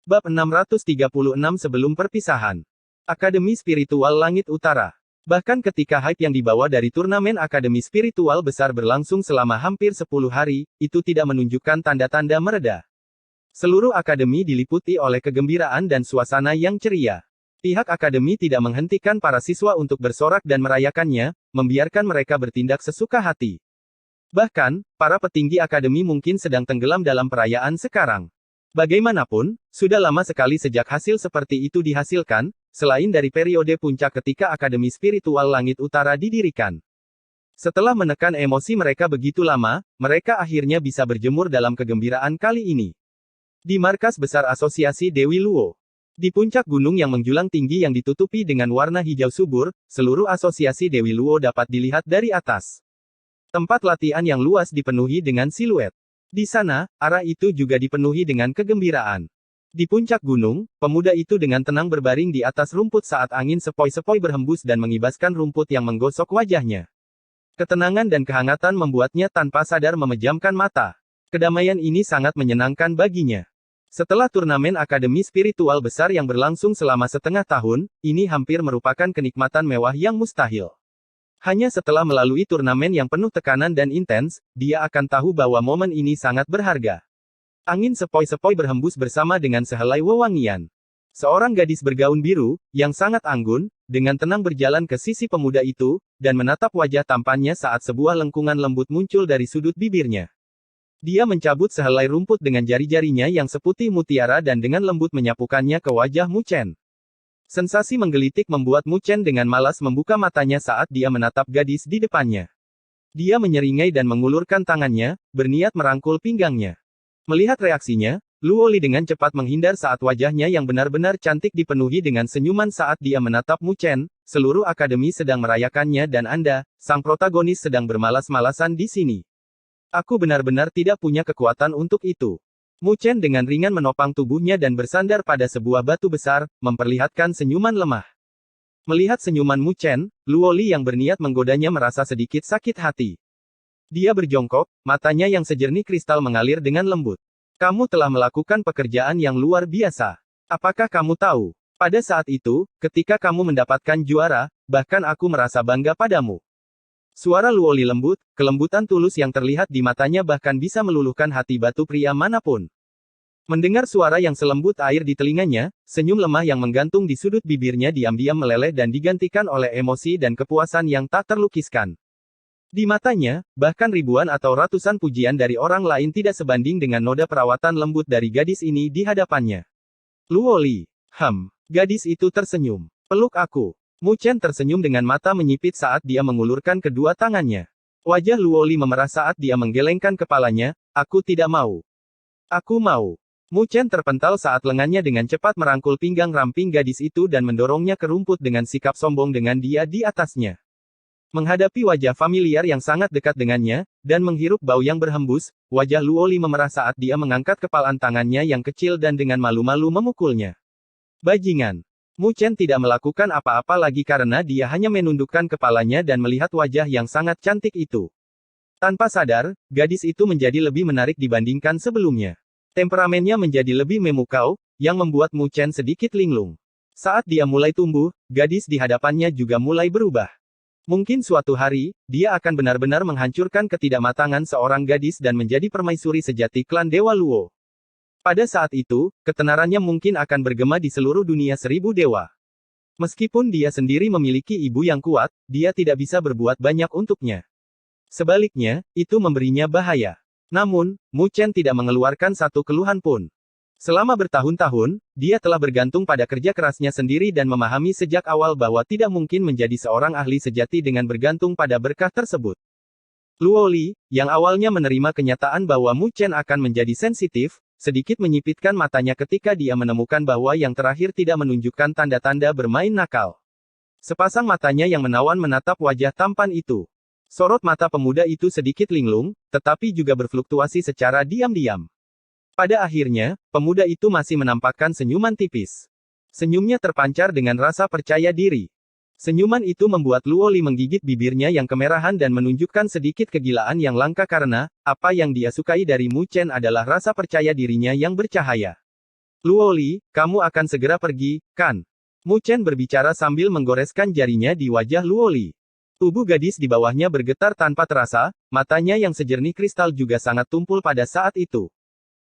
Bab 636 sebelum perpisahan. Akademi Spiritual Langit Utara. Bahkan ketika hype yang dibawa dari turnamen Akademi Spiritual besar berlangsung selama hampir 10 hari, itu tidak menunjukkan tanda-tanda mereda. Seluruh akademi diliputi oleh kegembiraan dan suasana yang ceria. Pihak akademi tidak menghentikan para siswa untuk bersorak dan merayakannya, membiarkan mereka bertindak sesuka hati. Bahkan, para petinggi akademi mungkin sedang tenggelam dalam perayaan sekarang. Bagaimanapun, sudah lama sekali sejak hasil seperti itu dihasilkan, selain dari periode puncak ketika Akademi Spiritual Langit Utara didirikan. Setelah menekan emosi mereka begitu lama, mereka akhirnya bisa berjemur dalam kegembiraan kali ini. Di markas besar Asosiasi Dewi Luo. Di puncak gunung yang menjulang tinggi yang ditutupi dengan warna hijau subur, seluruh Asosiasi Dewi Luo dapat dilihat dari atas. Tempat latihan yang luas dipenuhi dengan siluet. Di sana, arah itu juga dipenuhi dengan kegembiraan. Di puncak gunung, pemuda itu dengan tenang berbaring di atas rumput saat angin sepoi-sepoi berhembus dan mengibaskan rumput yang menggosok wajahnya. Ketenangan dan kehangatan membuatnya tanpa sadar memejamkan mata. Kedamaian ini sangat menyenangkan baginya. Setelah turnamen Akademi Spiritual besar yang berlangsung selama setengah tahun, ini hampir merupakan kenikmatan mewah yang mustahil. Hanya setelah melalui turnamen yang penuh tekanan dan intens, dia akan tahu bahwa momen ini sangat berharga. Angin sepoi-sepoi berhembus bersama dengan sehelai wewangian. Seorang gadis bergaun biru, yang sangat anggun, dengan tenang berjalan ke sisi pemuda itu, dan menatap wajah tampannya saat sebuah lengkungan lembut muncul dari sudut bibirnya. Dia mencabut sehelai rumput dengan jari-jarinya yang seputih mutiara dan dengan lembut menyapukannya ke wajah Mu Chen. Sensasi menggelitik membuat Mu Chen dengan malas membuka matanya saat dia menatap gadis di depannya. Dia menyeringai dan mengulurkan tangannya, berniat merangkul pinggangnya. Melihat reaksinya, Luo Li dengan cepat menghindar saat wajahnya yang benar-benar cantik dipenuhi dengan senyuman saat dia menatap Mu Chen. Seluruh akademi sedang merayakannya dan Anda, sang protagonis sedang bermalas-malasan di sini. Aku benar-benar tidak punya kekuatan untuk itu. Mu Chen dengan ringan menopang tubuhnya dan bersandar pada sebuah batu besar, memperlihatkan senyuman lemah. Melihat senyuman Mu Chen, Luo Li yang berniat menggodanya merasa sedikit sakit hati. Dia berjongkok, matanya yang sejernih kristal mengalir dengan lembut. Kamu telah melakukan pekerjaan yang luar biasa. Apakah kamu tahu? Pada saat itu, ketika kamu mendapatkan juara, bahkan aku merasa bangga padamu. Suara Luo Li lembut, kelembutan tulus yang terlihat di matanya bahkan bisa meluluhkan hati batu pria manapun. Mendengar suara yang selembut air di telinganya, senyum lemah yang menggantung di sudut bibirnya diam-diam meleleh dan digantikan oleh emosi dan kepuasan yang tak terlukiskan. Di matanya, bahkan ribuan atau ratusan pujian dari orang lain tidak sebanding dengan noda perawatan lembut dari gadis ini di hadapannya. Luo Li, gadis itu tersenyum. Peluk aku. Mu Chen tersenyum dengan mata menyipit saat dia mengulurkan kedua tangannya. Wajah Luo Li memerah saat dia menggelengkan kepalanya, aku tidak mau. Aku mau. Mu Chen terpental saat lengannya dengan cepat merangkul pinggang ramping gadis itu dan mendorongnya ke rumput dengan sikap sombong dengan dia di atasnya. Menghadapi wajah familiar yang sangat dekat dengannya, dan menghirup bau yang berhembus, wajah Luo Li memerah saat dia mengangkat kepalan tangannya yang kecil dan dengan malu-malu memukulnya. Bajingan. Mu Chen tidak melakukan apa-apa lagi karena dia hanya menundukkan kepalanya dan melihat wajah yang sangat cantik itu. Tanpa sadar, gadis itu menjadi lebih menarik dibandingkan sebelumnya. Temperamennya menjadi lebih memukau, yang membuat Mu Chen sedikit linglung. Saat dia mulai tumbuh, gadis di hadapannya juga mulai berubah. Mungkin suatu hari, dia akan benar-benar menghancurkan ketidakmatangan seorang gadis dan menjadi permaisuri sejati klan Dewa Luo. Pada saat itu, ketenarannya mungkin akan bergema di seluruh dunia 1000 dewa. Meskipun dia sendiri memiliki ibu yang kuat, dia tidak bisa berbuat banyak untuknya. Sebaliknya, itu memberinya bahaya. Namun, Mu Chen tidak mengeluarkan satu keluhan pun. Selama bertahun-tahun, dia telah bergantung pada kerja kerasnya sendiri dan memahami sejak awal bahwa tidak mungkin menjadi seorang ahli sejati dengan bergantung pada berkah tersebut. Luo Li, yang awalnya menerima kenyataan bahwa Mu Chen akan menjadi sensitif, sedikit menyipitkan matanya ketika dia menemukan bahwa yang terakhir tidak menunjukkan tanda-tanda bermain nakal. Sepasang matanya yang menawan menatap wajah tampan itu. Sorot mata pemuda itu sedikit linglung, tetapi juga berfluktuasi secara diam-diam. Pada akhirnya, pemuda itu masih menampakkan senyuman tipis. Senyumnya terpancar dengan rasa percaya diri. Senyuman itu membuat Luo Li menggigit bibirnya yang kemerahan dan menunjukkan sedikit kegilaan yang langka karena, apa yang dia sukai dari Mu Chen adalah rasa percaya dirinya yang bercahaya. Luo Li, kamu akan segera pergi, kan? Mu Chen berbicara sambil menggoreskan jarinya di wajah Luo Li. Tubuh gadis di bawahnya bergetar tanpa terasa, matanya yang sejernih kristal juga sangat tumpul pada saat itu.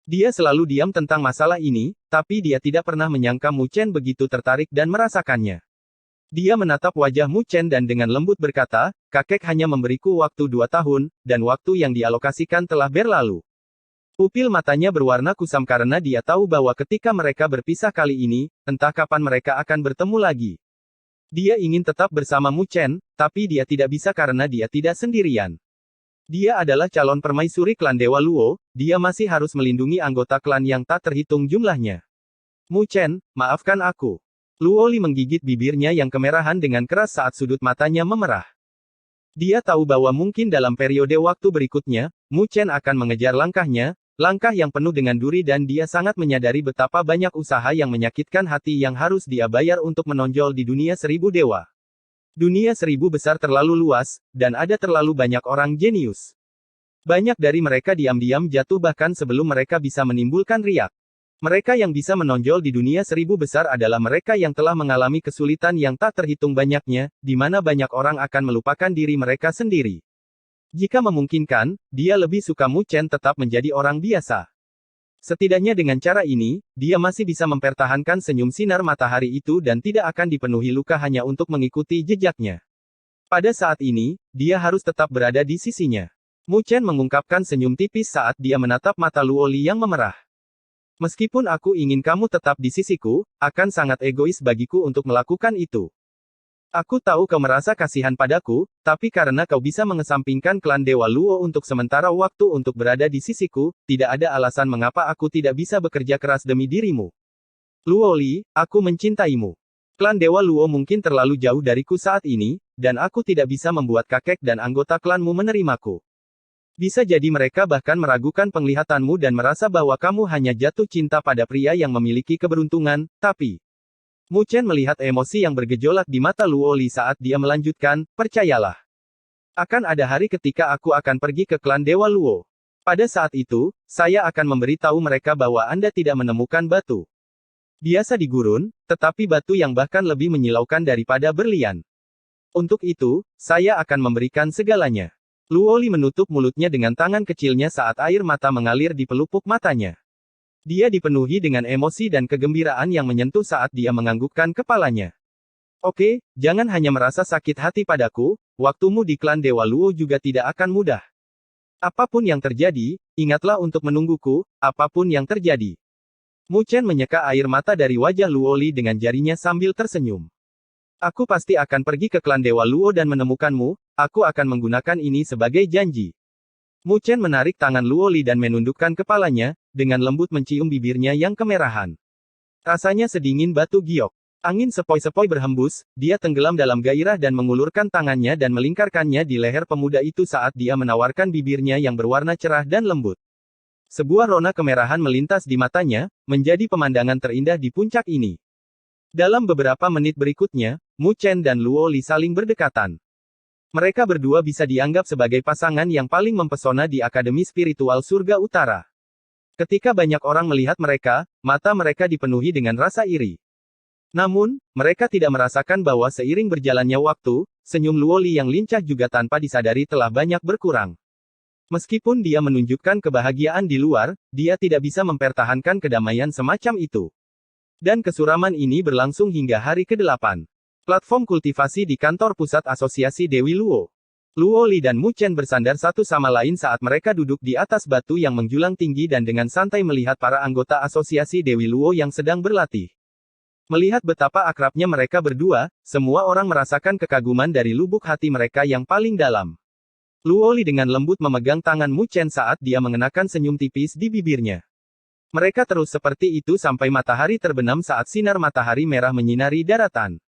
Dia selalu diam tentang masalah ini, tapi dia tidak pernah menyangka Mu Chen begitu tertarik dan merasakannya. Dia menatap wajah Mu Chen dan dengan lembut berkata, kakek hanya memberiku waktu 2 tahun, dan waktu yang dialokasikan telah berlalu. Pupil matanya berwarna kusam karena dia tahu bahwa ketika mereka berpisah kali ini, entah kapan mereka akan bertemu lagi. Dia ingin tetap bersama Mu Chen, tapi dia tidak bisa karena dia tidak sendirian. Dia adalah calon permaisuri klan Dewa Luo, dia masih harus melindungi anggota klan yang tak terhitung jumlahnya. Mu Chen, maafkan aku. Luo Li menggigit bibirnya yang kemerahan dengan keras saat sudut matanya memerah. Dia tahu bahwa mungkin dalam periode waktu berikutnya, Mu Chen akan mengejar langkahnya, langkah yang penuh dengan duri dan dia sangat menyadari betapa banyak usaha yang menyakitkan hati yang harus dia bayar untuk menonjol di dunia 1000 dewa. Dunia 1000 besar terlalu luas, dan ada terlalu banyak orang jenius. Banyak dari mereka diam-diam jatuh bahkan sebelum mereka bisa menimbulkan riak. Mereka yang bisa menonjol di dunia 1000 besar adalah mereka yang telah mengalami kesulitan yang tak terhitung banyaknya, di mana banyak orang akan melupakan diri mereka sendiri. Jika memungkinkan, dia lebih suka Mu Chen tetap menjadi orang biasa. Setidaknya dengan cara ini, dia masih bisa mempertahankan senyum sinar matahari itu dan tidak akan dipenuhi luka hanya untuk mengikuti jejaknya. Pada saat ini, dia harus tetap berada di sisinya. Mu Chen mengungkapkan senyum tipis saat dia menatap mata Luo Li yang memerah. Meskipun aku ingin kamu tetap di sisiku, akan sangat egois bagiku untuk melakukan itu. Aku tahu kau merasa kasihan padaku, tapi karena kau bisa mengesampingkan klan Dewa Luo untuk sementara waktu untuk berada di sisiku, tidak ada alasan mengapa aku tidak bisa bekerja keras demi dirimu. Luo Li, aku mencintaimu. Klan Dewa Luo mungkin terlalu jauh dariku saat ini, dan aku tidak bisa membuat kakek dan anggota klanmu menerimaku. Bisa jadi mereka bahkan meragukan penglihatanmu dan merasa bahwa kamu hanya jatuh cinta pada pria yang memiliki keberuntungan, tapi... Mu Chen melihat emosi yang bergejolak di mata Luo Li saat dia melanjutkan, percayalah. Akan ada hari ketika aku akan pergi ke klan Dewa Luo. Pada saat itu, saya akan memberitahu mereka bahwa Anda tidak menemukan batu biasa di gurun, tetapi batu yang bahkan lebih menyilaukan daripada berlian. Untuk itu, saya akan memberikan segalanya. Luo Li menutup mulutnya dengan tangan kecilnya saat air mata mengalir di pelupuk matanya. Dia dipenuhi dengan emosi dan kegembiraan yang menyentuh saat dia menganggukkan kepalanya. Oke, jangan hanya merasa sakit hati padaku, waktumu di klan Dewa Luo juga tidak akan mudah. Apapun yang terjadi, ingatlah untuk menungguku, apapun yang terjadi. Mu Chen menyeka air mata dari wajah Luo Li dengan jarinya sambil tersenyum. Aku pasti akan pergi ke klan Dewa Luo dan menemukanmu, aku akan menggunakan ini sebagai janji. Mu Chen menarik tangan Luo Li dan menundukkan kepalanya, dengan lembut mencium bibirnya yang kemerahan. Rasanya sedingin batu giok. Angin sepoi-sepoi berhembus, dia tenggelam dalam gairah dan mengulurkan tangannya dan melingkarkannya di leher pemuda itu saat dia menawarkan bibirnya yang berwarna cerah dan lembut. Sebuah rona kemerahan melintas di matanya, menjadi pemandangan terindah di puncak ini. Dalam beberapa menit berikutnya, Mu Chen dan Luo Li saling berdekatan. Mereka berdua bisa dianggap sebagai pasangan yang paling mempesona di Akademi Spiritual Surga Utara. Ketika banyak orang melihat mereka, mata mereka dipenuhi dengan rasa iri. Namun, mereka tidak merasakan bahwa seiring berjalannya waktu, senyum Luo Li yang lincah juga tanpa disadari telah banyak berkurang. Meskipun dia menunjukkan kebahagiaan di luar, dia tidak bisa mempertahankan kedamaian semacam itu. Dan kesuraman ini berlangsung hingga hari ke-8. Platform kultivasi di kantor pusat Asosiasi Dewi Luo. Luo Li dan Mu Chen bersandar satu sama lain saat mereka duduk di atas batu yang menjulang tinggi dan dengan santai melihat para anggota Asosiasi Dewi Luo yang sedang berlatih. Melihat betapa akrabnya mereka berdua, semua orang merasakan kekaguman dari lubuk hati mereka yang paling dalam. Luo Li dengan lembut memegang tangan Mu Chen saat dia mengenakan senyum tipis di bibirnya. Mereka terus seperti itu sampai matahari terbenam saat sinar matahari merah menyinari daratan.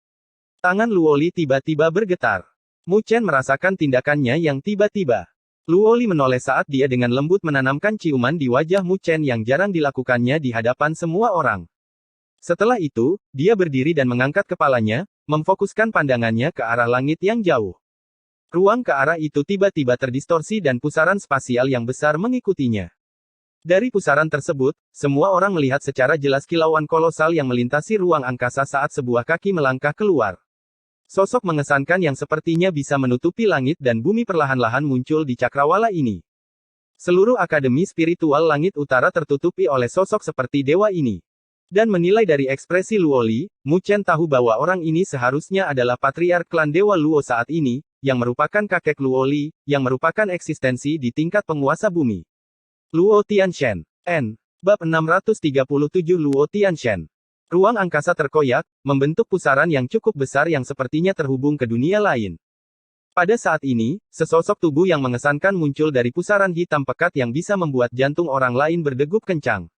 Tangan Luo Li tiba-tiba bergetar. Mu Chen merasakan tindakannya yang tiba-tiba. Luo Li menoleh saat dia dengan lembut menanamkan ciuman di wajah Mu Chen yang jarang dilakukannya di hadapan semua orang. Setelah itu, dia berdiri dan mengangkat kepalanya, memfokuskan pandangannya ke arah langit yang jauh. Ruang ke arah itu tiba-tiba terdistorsi dan pusaran spasial yang besar mengikutinya. Dari pusaran tersebut, semua orang melihat secara jelas kilauan kolosal yang melintasi ruang angkasa saat sebuah kaki melangkah keluar. Sosok mengesankan yang sepertinya bisa menutupi langit dan bumi perlahan-lahan muncul di cakrawala ini. Seluruh Akademi Spiritual Langit Utara tertutupi oleh sosok seperti dewa ini. Dan menilai dari ekspresi Luoli, Mu Chen tahu bahwa orang ini seharusnya adalah patriark klan Dewa Luo saat ini, yang merupakan kakek Luoli, yang merupakan eksistensi di tingkat penguasa bumi. Luo Tianshen. N. Bab 637 Luo Tianshen. Ruang angkasa terkoyak, membentuk pusaran yang cukup besar yang sepertinya terhubung ke dunia lain. Pada saat ini, sesosok tubuh yang mengesankan muncul dari pusaran hitam pekat yang bisa membuat jantung orang lain berdegup kencang.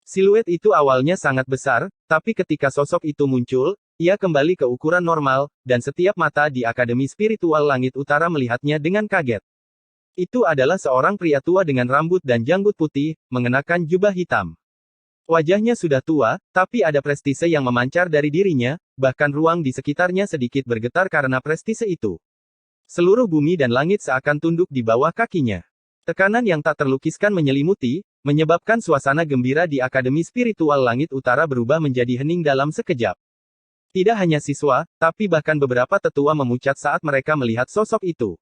Siluet itu awalnya sangat besar, tapi ketika sosok itu muncul, ia kembali ke ukuran normal, dan setiap mata di Akademi Spiritual Langit Utara melihatnya dengan kaget. Itu adalah seorang pria tua dengan rambut dan janggut putih, mengenakan jubah hitam. Wajahnya sudah tua, tapi ada prestise yang memancar dari dirinya, bahkan ruang di sekitarnya sedikit bergetar karena prestise itu. Seluruh bumi dan langit seakan tunduk di bawah kakinya. Tekanan yang tak terlukiskan menyelimuti, menyebabkan suasana gembira di Akademi Spiritual Langit Utara berubah menjadi hening dalam sekejap. Tidak hanya siswa, tapi bahkan beberapa tetua memucat saat mereka melihat sosok itu.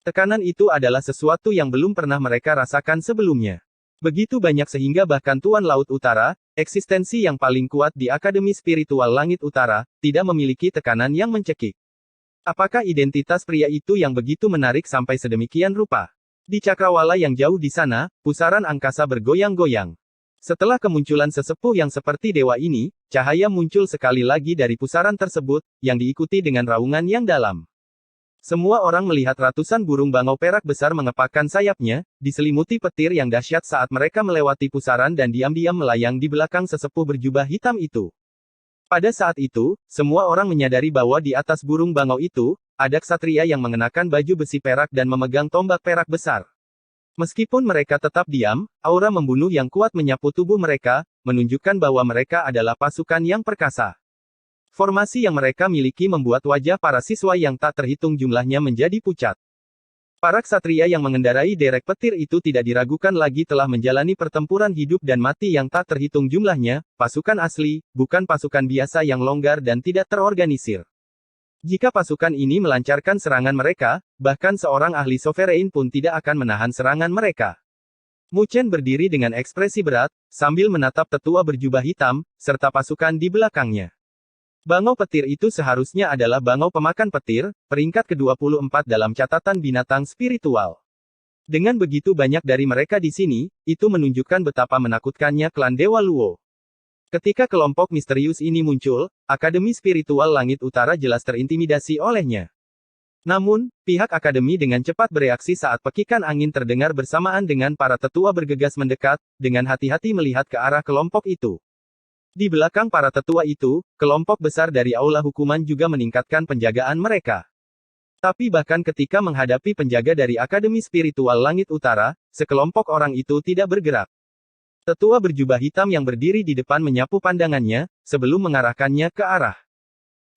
Tekanan itu adalah sesuatu yang belum pernah mereka rasakan sebelumnya. Begitu banyak sehingga bahkan Tuan Laut Utara, eksistensi yang paling kuat di Akademi Spiritual Langit Utara, tidak memiliki tekanan yang mencekik. Apakah identitas pria itu yang begitu menarik sampai sedemikian rupa? Di cakrawala yang jauh di sana, pusaran angkasa bergoyang-goyang. Setelah kemunculan sesepuh yang seperti dewa ini, cahaya muncul sekali lagi dari pusaran tersebut, yang diikuti dengan raungan yang dalam. Semua orang melihat ratusan burung bangau perak besar mengepakkan sayapnya, diselimuti petir yang dahsyat saat mereka melewati pusaran dan diam-diam melayang di belakang sesepuh berjubah hitam itu. Pada saat itu, semua orang menyadari bahwa di atas burung bangau itu, ada ksatria yang mengenakan baju besi perak dan memegang tombak perak besar. Meskipun mereka tetap diam, aura membunuh yang kuat menyapu tubuh mereka, menunjukkan bahwa mereka adalah pasukan yang perkasa. Formasi yang mereka miliki membuat wajah para siswa yang tak terhitung jumlahnya menjadi pucat. Para ksatria yang mengendarai derek petir itu tidak diragukan lagi telah menjalani pertempuran hidup dan mati yang tak terhitung jumlahnya, pasukan asli, bukan pasukan biasa yang longgar dan tidak terorganisir. Jika pasukan ini melancarkan serangan mereka, bahkan seorang ahli sovereign pun tidak akan menahan serangan mereka. Mu Chen berdiri dengan ekspresi berat, sambil menatap tetua berjubah hitam, serta pasukan di belakangnya. Bangau petir itu seharusnya adalah bangau pemakan petir, peringkat ke-24 dalam catatan binatang spiritual. Dengan begitu banyak dari mereka di sini, itu menunjukkan betapa menakutkannya klan Dewa Luo. Ketika kelompok misterius ini muncul, Akademi Spiritual Langit Utara jelas terintimidasi olehnya. Namun, pihak Akademi dengan cepat bereaksi saat pekikan angin terdengar bersamaan dengan para tetua bergegas mendekat, dengan hati-hati melihat ke arah kelompok itu. Di belakang para tetua itu, kelompok besar dari aula hukuman juga meningkatkan penjagaan mereka. Tapi bahkan ketika menghadapi penjaga dari Akademi Spiritual Langit Utara, sekelompok orang itu tidak bergerak. Tetua berjubah hitam yang berdiri di depan menyapu pandangannya, sebelum mengarahkannya ke arah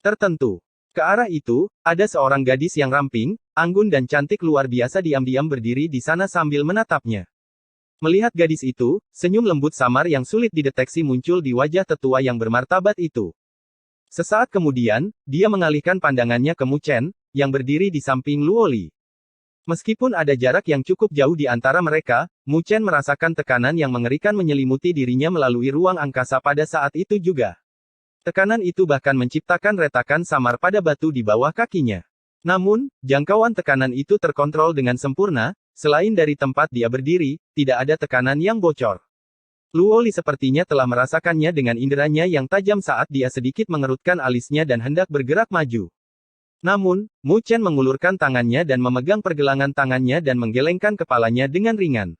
tertentu. Ke arah itu, ada seorang gadis yang ramping, anggun dan cantik luar biasa diam-diam berdiri di sana sambil menatapnya. Melihat gadis itu, senyum lembut samar yang sulit dideteksi muncul di wajah tetua yang bermartabat itu. Sesaat kemudian, dia mengalihkan pandangannya ke Mu Chen, yang berdiri di samping Luoli. Meskipun ada jarak yang cukup jauh di antara mereka, Mu Chen merasakan tekanan yang mengerikan menyelimuti dirinya melalui ruang angkasa pada saat itu juga. Tekanan itu bahkan menciptakan retakan samar pada batu di bawah kakinya. Namun, jangkauan tekanan itu terkontrol dengan sempurna. Selain dari tempat dia berdiri, tidak ada tekanan yang bocor. Luoli sepertinya telah merasakannya dengan inderanya yang tajam saat dia sedikit mengerutkan alisnya dan hendak bergerak maju. Namun, Mu Chen mengulurkan tangannya dan memegang pergelangan tangannya dan menggelengkan kepalanya dengan ringan.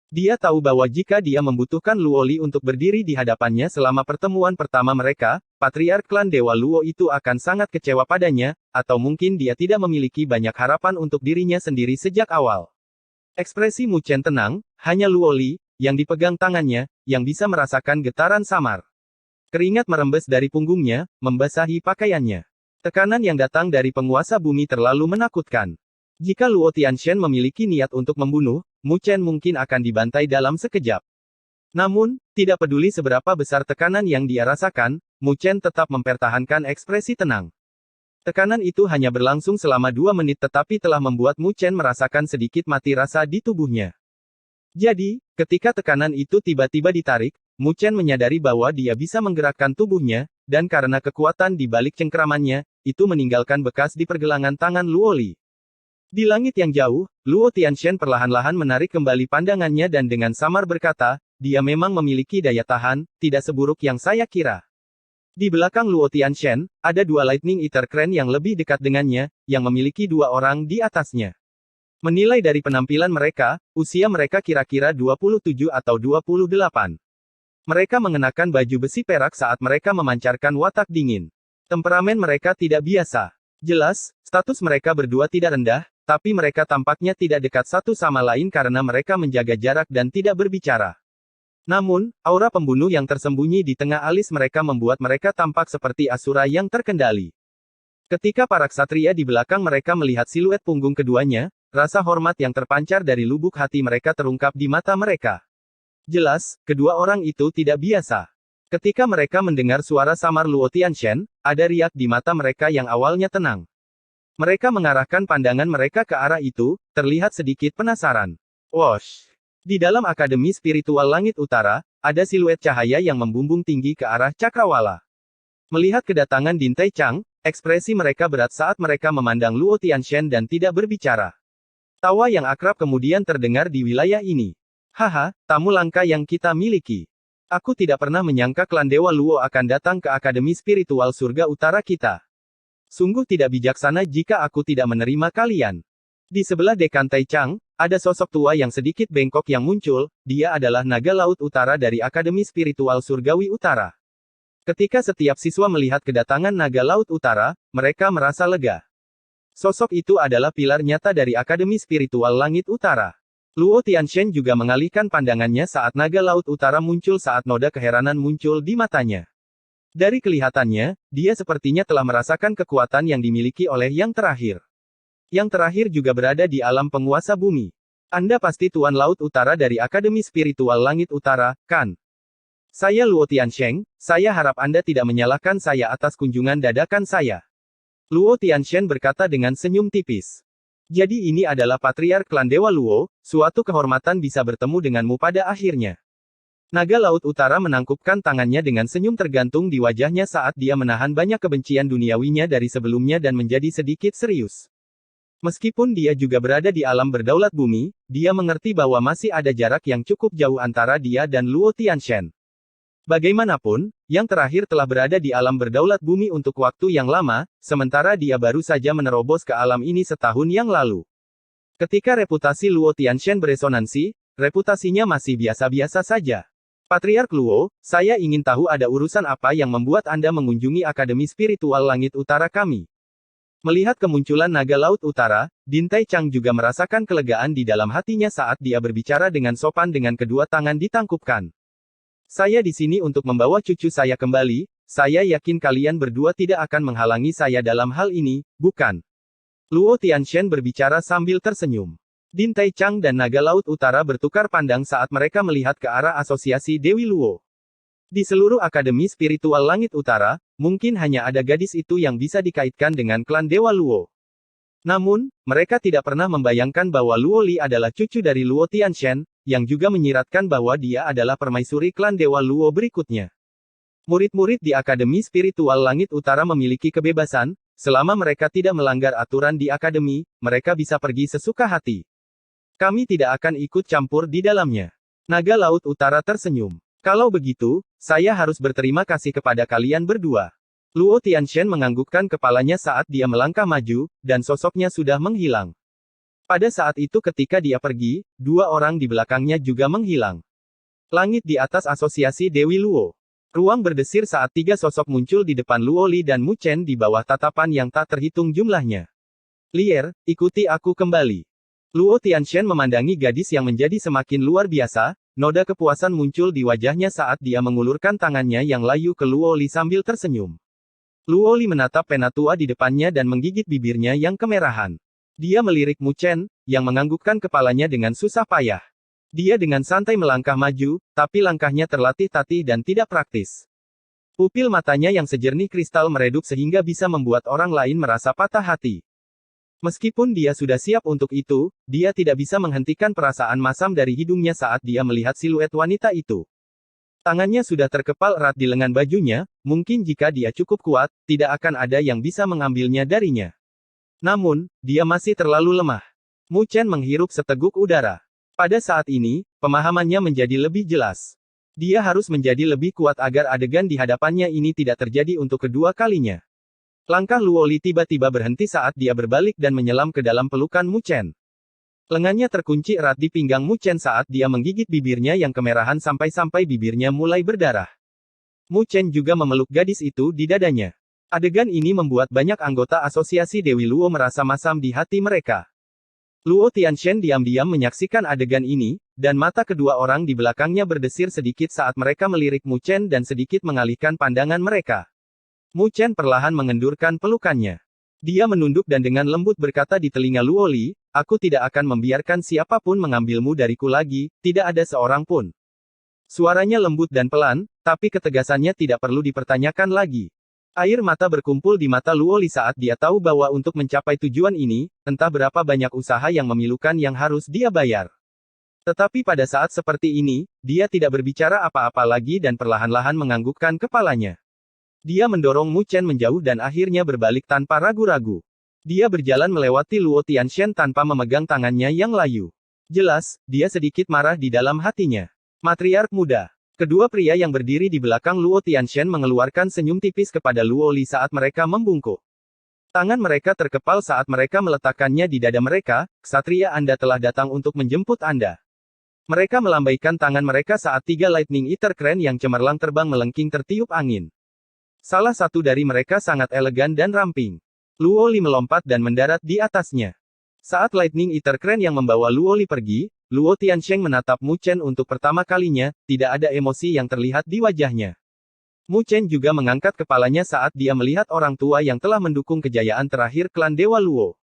Dia tahu bahwa jika dia membutuhkan Luoli untuk berdiri di hadapannya selama pertemuan pertama mereka, Patriark klan Dewa Luo itu akan sangat kecewa padanya, atau mungkin dia tidak memiliki banyak harapan untuk dirinya sendiri sejak awal. Ekspresi Mu Chen tenang, hanya Luoli, yang dipegang tangannya, yang bisa merasakan getaran samar. Keringat merembes dari punggungnya, membasahi pakaiannya. Tekanan yang datang dari penguasa bumi terlalu menakutkan. Jika Luo Tianshen memiliki niat untuk membunuh, Mu Chen mungkin akan dibantai dalam sekejap. Namun, tidak peduli seberapa besar tekanan yang dia rasakan, Mu Chen tetap mempertahankan ekspresi tenang. Tekanan itu hanya berlangsung selama 2 menit tetapi telah membuat Mu Chen merasakan sedikit mati rasa di tubuhnya. Jadi, ketika tekanan itu tiba-tiba ditarik, Mu Chen menyadari bahwa dia bisa menggerakkan tubuhnya, dan karena kekuatan di balik cengkeramannya, itu meninggalkan bekas di pergelangan tangan Luo Li. Di langit yang jauh, Luo Tianshen perlahan-lahan menarik kembali pandangannya dan dengan samar berkata, dia memang memiliki daya tahan, tidak seburuk yang saya kira. Di belakang Luo Tianshen, ada 2 Lightning Eater Crane yang lebih dekat dengannya, yang memiliki 2 orang di atasnya. Menilai dari penampilan mereka, usia mereka kira-kira 27 atau 28. Mereka mengenakan baju besi perak saat mereka memancarkan watak dingin. Temperamen mereka tidak biasa. Jelas, status mereka berdua tidak rendah, tapi mereka tampaknya tidak dekat satu sama lain karena mereka menjaga jarak dan tidak berbicara. Namun, aura pembunuh yang tersembunyi di tengah alis mereka membuat mereka tampak seperti asura yang terkendali. Ketika para ksatria di belakang mereka melihat siluet punggung keduanya, rasa hormat yang terpancar dari lubuk hati mereka terungkap di mata mereka. Jelas, kedua orang itu tidak biasa. Ketika mereka mendengar suara samar Luo Tianshen, ada riak di mata mereka yang awalnya tenang. Mereka mengarahkan pandangan mereka ke arah itu, terlihat sedikit penasaran. Wosh! Di dalam Akademi Spiritual Langit Utara, ada siluet cahaya yang membumbung tinggi ke arah cakrawala. Melihat kedatangan Din Tai Chang, ekspresi mereka berat saat mereka memandang Luo Tianshen dan tidak berbicara. Tawa yang akrab kemudian terdengar di wilayah ini. Haha, tamu langka yang kita miliki. Aku tidak pernah menyangka klan Dewa Luo akan datang ke Akademi Spiritual Surga Utara kita. Sungguh tidak bijaksana jika aku tidak menerima kalian. Di sebelah dekan Tai Chang, ada sosok tua yang sedikit bengkok yang muncul, dia adalah naga laut utara dari Akademi Spiritual Surgawi Utara. Ketika setiap siswa melihat kedatangan naga laut utara, mereka merasa lega. Sosok itu adalah pilar nyata dari Akademi Spiritual Langit Utara. Luo Tianshen juga mengalihkan pandangannya saat naga laut utara muncul saat noda keheranan muncul di matanya. Dari kelihatannya, dia sepertinya telah merasakan kekuatan yang dimiliki oleh yang terakhir. Yang terakhir juga berada di alam penguasa bumi. Anda pasti Tuan Laut Utara dari Akademi Spiritual Langit Utara, kan? Saya Luo Tianshen, saya harap Anda tidak menyalahkan saya atas kunjungan dadakan saya. Luo Tianshen berkata dengan senyum tipis. Jadi ini adalah Patriark Klan Dewa Luo, suatu kehormatan bisa bertemu denganmu pada akhirnya. Naga Laut Utara menangkupkan tangannya dengan senyum tergantung di wajahnya saat dia menahan banyak kebencian duniawinya dari sebelumnya dan menjadi sedikit serius. Meskipun dia juga berada di alam berdaulat bumi, dia mengerti bahwa masih ada jarak yang cukup jauh antara dia dan Luo Tianshen. Bagaimanapun, yang terakhir telah berada di alam berdaulat bumi untuk waktu yang lama, sementara dia baru saja menerobos ke alam ini setahun yang lalu. Ketika reputasi Luo Tianshen beresonansi, reputasinya masih biasa-biasa saja. Patriark Luo, saya ingin tahu ada urusan apa yang membuat Anda mengunjungi Akademi Spiritual Langit Utara kami. Melihat kemunculan naga laut utara, Din Tai Chang juga merasakan kelegaan di dalam hatinya saat dia berbicara dengan sopan dengan kedua tangan ditangkupkan. Saya di sini untuk membawa cucu saya kembali, saya yakin kalian berdua tidak akan menghalangi saya dalam hal ini, bukan? Luo Tianshen berbicara sambil tersenyum. Din Tai Chang dan naga laut utara bertukar pandang saat mereka melihat ke arah asosiasi Dewi Luo. Di seluruh Akademi Spiritual Langit Utara, mungkin hanya ada gadis itu yang bisa dikaitkan dengan klan Dewa Luo. Namun, mereka tidak pernah membayangkan bahwa Luo Li adalah cucu dari Luo Tianshen, yang juga menyiratkan bahwa dia adalah permaisuri klan Dewa Luo berikutnya. Murid-murid di Akademi Spiritual Langit Utara memiliki kebebasan, selama mereka tidak melanggar aturan di akademi, mereka bisa pergi sesuka hati. Kami tidak akan ikut campur di dalamnya. Naga Laut Utara tersenyum. Kalau begitu, saya harus berterima kasih kepada kalian berdua. Luo Tianshen menganggukkan kepalanya saat dia melangkah maju, dan sosoknya sudah menghilang. Pada saat itu ketika dia pergi, 2 orang di belakangnya juga menghilang. Langit di atas asosiasi Dewi Luo. Ruang berdesir saat 3 sosok muncul di depan Luo Li dan Mu Chen di bawah tatapan yang tak terhitung jumlahnya. Lier, ikuti aku kembali. Luo Tianshen memandangi gadis yang menjadi semakin luar biasa. Noda kepuasan muncul di wajahnya saat dia mengulurkan tangannya yang layu ke Luo Li sambil tersenyum. Luo Li menatap penatua di depannya dan menggigit bibirnya yang kemerahan. Dia melirik Mu Chen, yang menganggukkan kepalanya dengan susah payah. Dia dengan santai melangkah maju, tapi langkahnya terlatih-tatih dan tidak praktis. Pupil matanya yang sejernih kristal meredup sehingga bisa membuat orang lain merasa patah hati. Meskipun dia sudah siap untuk itu, dia tidak bisa menghentikan perasaan masam dari hidungnya saat dia melihat siluet wanita itu. Tangannya sudah terkepal erat di lengan bajunya, mungkin jika dia cukup kuat, tidak akan ada yang bisa mengambilnya darinya. Namun, dia masih terlalu lemah. Mu Chen menghirup seteguk udara. Pada saat ini, pemahamannya menjadi lebih jelas. Dia harus menjadi lebih kuat agar adegan di hadapannya ini tidak terjadi untuk kedua kalinya. Langkah Luoli tiba-tiba berhenti saat dia berbalik dan menyelam ke dalam pelukan Mu Chen. Lengannya terkunci erat di pinggang Mu Chen saat dia menggigit bibirnya yang kemerahan sampai-sampai bibirnya mulai berdarah. Mu Chen juga memeluk gadis itu di dadanya. Adegan ini membuat banyak anggota asosiasi Dewi Luo merasa masam di hati mereka. Luo Tianshen diam-diam menyaksikan adegan ini, dan mata kedua orang di belakangnya berdesir sedikit saat mereka melirik Mu Chen dan sedikit mengalihkan pandangan mereka. Mu Chen perlahan mengendurkan pelukannya. Dia menunduk dan dengan lembut berkata di telinga Luoli, "Aku tidak akan membiarkan siapapun mengambilmu dariku lagi, tidak ada seorang pun." Suaranya lembut dan pelan, tapi ketegasannya tidak perlu dipertanyakan lagi. Air mata berkumpul di mata Luoli saat dia tahu bahwa untuk mencapai tujuan ini, entah berapa banyak usaha yang memilukan yang harus dia bayar. Tetapi pada saat seperti ini, dia tidak berbicara apa-apa lagi dan perlahan-lahan menganggukkan kepalanya. Dia mendorong Mu Chen menjauh dan akhirnya berbalik tanpa ragu-ragu. Dia berjalan melewati Luo Tianshen tanpa memegang tangannya yang layu. Jelas, dia sedikit marah di dalam hatinya. Matriark muda. Kedua pria yang berdiri di belakang Luo Tianshen mengeluarkan senyum tipis kepada Luo Li saat mereka membungkuk. Tangan mereka terkepal saat mereka meletakkannya di dada mereka. "Ksatria Anda telah datang untuk menjemput Anda." Mereka melambaikan tangan mereka saat tiga Lightning Eater Crane yang cemerlang terbang melengking tertiup angin. Salah satu dari mereka sangat elegan dan ramping. Luo Li melompat dan mendarat di atasnya. Saat Lightning Eater Crane yang membawa Luo Li pergi, Luo Tiansheng menatap Mu Chen untuk pertama kalinya, tidak ada emosi yang terlihat di wajahnya. Mu Chen juga mengangkat kepalanya saat dia melihat orang tua yang telah mendukung kejayaan terakhir klan Dewa Luo.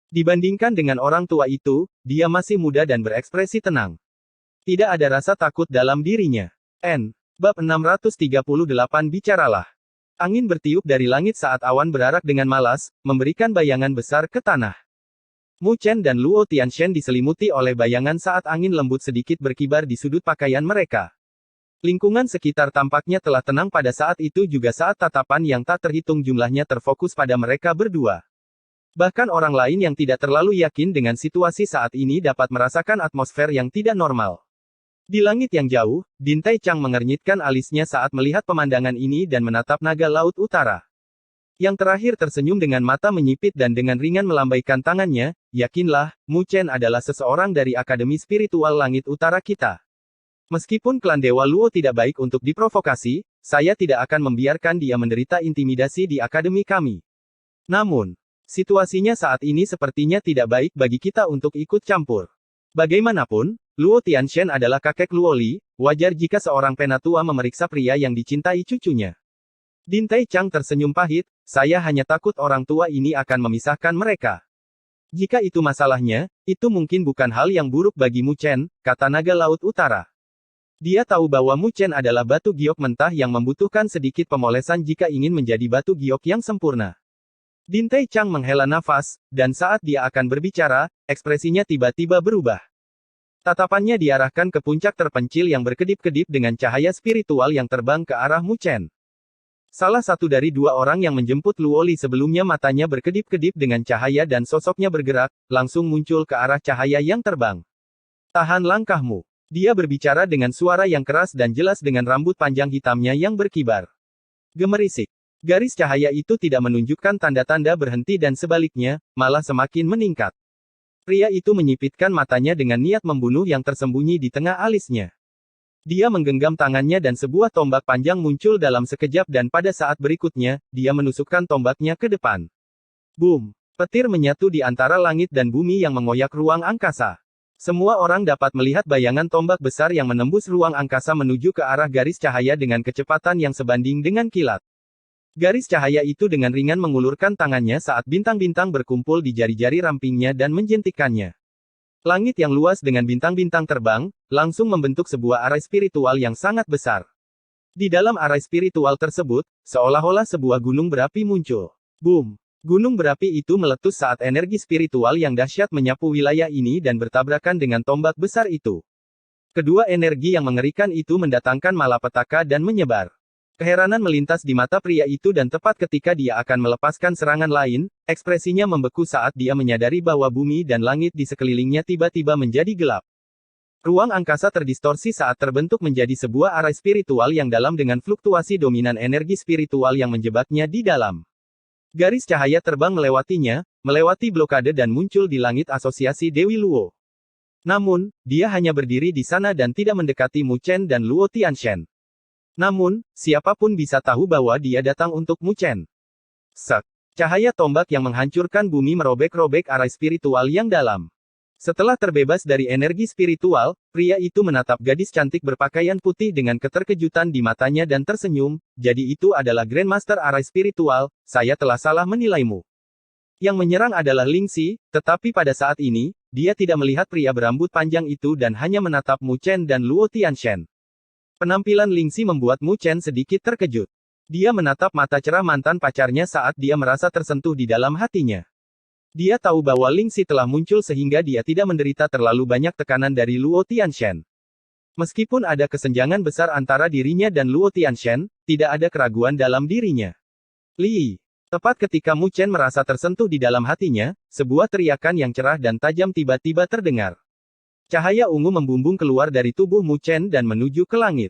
Dibandingkan dengan orang tua itu, dia masih muda dan berekspresi tenang. Tidak ada rasa takut dalam dirinya. Bab 638 Bicaralah. Angin bertiup dari langit saat awan berarak dengan malas, memberikan bayangan besar ke tanah. Mu Chen dan Luo Tianshen diselimuti oleh bayangan saat angin lembut sedikit berkibar di sudut pakaian mereka. Lingkungan sekitar tampaknya telah tenang pada saat itu juga saat tatapan yang tak terhitung jumlahnya terfokus pada mereka berdua. Bahkan orang lain yang tidak terlalu yakin dengan situasi saat ini dapat merasakan atmosfer yang tidak normal. Di langit yang jauh, Din Tai Chang mengernyitkan alisnya saat melihat pemandangan ini dan menatap naga laut utara. Yang terakhir tersenyum dengan mata menyipit dan dengan ringan melambaikan tangannya, "Yakinlah, Mu Chen adalah seseorang dari Akademi Spiritual Langit Utara kita. Meskipun klan Dewa Luo tidak baik untuk diprovokasi, saya tidak akan membiarkan dia menderita intimidasi di akademi kami. Namun, situasinya saat ini sepertinya tidak baik bagi kita untuk ikut campur. Bagaimanapun, Luo Tianshen adalah kakek Luo Li, wajar jika seorang penatua memeriksa pria yang dicintai cucunya." Din Tai Chang tersenyum pahit, "Saya hanya takut orang tua ini akan memisahkan mereka. Jika itu masalahnya, itu mungkin bukan hal yang buruk bagi Mu Chen," kata naga laut utara. Dia tahu bahwa Mu Chen adalah batu giok mentah yang membutuhkan sedikit pemolesan jika ingin menjadi batu giok yang sempurna. Din Tai Chang menghela nafas, dan saat dia akan berbicara, ekspresinya tiba-tiba berubah. Tatapannya diarahkan ke puncak terpencil yang berkedip-kedip dengan cahaya spiritual yang terbang ke arah Mu Chen. Salah satu dari dua orang yang menjemput Luo Li sebelumnya matanya berkedip-kedip dengan cahaya dan sosoknya bergerak, langsung muncul ke arah cahaya yang terbang. "Tahan langkahmu." Dia berbicara dengan suara yang keras dan jelas dengan rambut panjang hitamnya yang berkibar. Gemerisik. Garis cahaya itu tidak menunjukkan tanda-tanda berhenti dan sebaliknya, malah semakin meningkat. Pria itu menyipitkan matanya dengan niat membunuh yang tersembunyi di tengah alisnya. Dia menggenggam tangannya dan sebuah tombak panjang muncul dalam sekejap dan pada saat berikutnya, dia menusukkan tombaknya ke depan. Boom! Petir menyatu di antara langit dan bumi yang mengoyak ruang angkasa. Semua orang dapat melihat bayangan tombak besar yang menembus ruang angkasa menuju ke arah garis cahaya dengan kecepatan yang sebanding dengan kilat. Garis cahaya itu dengan ringan mengulurkan tangannya saat bintang-bintang berkumpul di jari-jari rampingnya dan menjentikannya. Langit yang luas dengan bintang-bintang terbang, langsung membentuk sebuah arai spiritual yang sangat besar. Di dalam arai spiritual tersebut, seolah-olah sebuah gunung berapi muncul. Boom! Gunung berapi itu meletus saat energi spiritual yang dahsyat menyapu wilayah ini dan bertabrakan dengan tombak besar itu. Kedua energi yang mengerikan itu mendatangkan malapetaka dan menyebar. Keheranan melintas di mata pria itu dan tepat ketika dia akan melepaskan serangan lain, ekspresinya membeku saat dia menyadari bahwa bumi dan langit di sekelilingnya tiba-tiba menjadi gelap. Ruang angkasa terdistorsi saat terbentuk menjadi sebuah arai spiritual yang dalam dengan fluktuasi dominan energi spiritual yang menjebaknya di dalam. Garis cahaya terbang melewatinya, melewati blokade dan muncul di langit asosiasi Dewi Luo. Namun, dia hanya berdiri di sana dan tidak mendekati Mu Chen dan Luo Tianshan. Namun, siapapun bisa tahu bahwa dia datang untuk Mu Chen. Sek. Cahaya tombak yang menghancurkan bumi merobek-robek arai spiritual yang dalam. Setelah terbebas dari energi spiritual, pria itu menatap gadis cantik berpakaian putih dengan keterkejutan di matanya dan tersenyum, jadi itu adalah Grandmaster arai spiritual, saya telah salah menilaimu. Yang menyerang adalah Ling Xi, tetapi pada saat ini, dia tidak melihat pria berambut panjang itu dan hanya menatap Mu Chen dan Luo Tianshan. Penampilan Ling Xi membuat Mu Chen sedikit terkejut. Dia menatap mata cerah mantan pacarnya saat dia merasa tersentuh di dalam hatinya. Dia tahu bahwa Ling Xi telah muncul sehingga dia tidak menderita terlalu banyak tekanan dari Luo Tianshan. Meskipun ada kesenjangan besar antara dirinya dan Luo Tianshan, tidak ada keraguan dalam dirinya. Li. Tepat ketika Mu Chen merasa tersentuh di dalam hatinya, sebuah teriakan yang cerah dan tajam tiba-tiba terdengar. Cahaya ungu membumbung keluar dari tubuh Mu Chen dan menuju ke langit.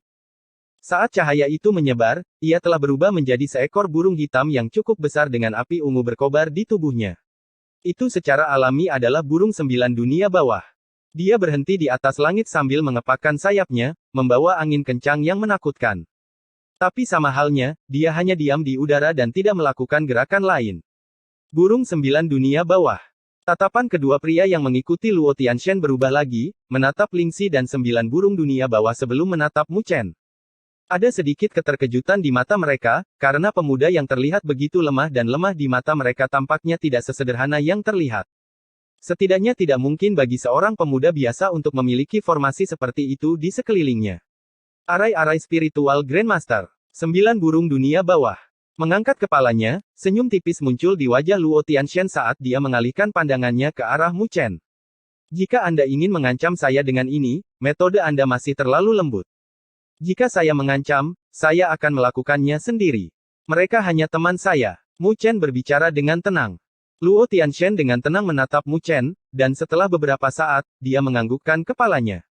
Saat cahaya itu menyebar, ia telah berubah menjadi seekor burung hitam yang cukup besar dengan api ungu berkobar di tubuhnya. Itu secara alami adalah burung 9 dunia bawah. Dia berhenti di atas langit sambil mengepakkan sayapnya, membawa angin kencang yang menakutkan. Tapi sama halnya, dia hanya diam di udara dan tidak melakukan gerakan lain. Burung 9 dunia bawah. Tatapan kedua pria yang mengikuti Luo Tianshan berubah lagi, menatap Ling Xi dan 9 burung dunia bawah sebelum menatap Mu Chen. Ada sedikit keterkejutan di mata mereka, karena pemuda yang terlihat begitu lemah dan lemah di mata mereka tampaknya tidak sesederhana yang terlihat. Setidaknya tidak mungkin bagi seorang pemuda biasa untuk memiliki formasi seperti itu di sekelilingnya. Arai-arai spiritual Grandmaster. 9 burung dunia bawah. Mengangkat kepalanya, senyum tipis muncul di wajah Luo Tianshan saat dia mengalihkan pandangannya ke arah Mu Chen. Jika Anda ingin mengancam saya dengan ini, metode Anda masih terlalu lembut. Jika saya mengancam, saya akan melakukannya sendiri. Mereka hanya teman saya. Mu Chen berbicara dengan tenang. Luo Tianshan dengan tenang menatap Mu Chen, dan setelah beberapa saat, dia menganggukkan kepalanya.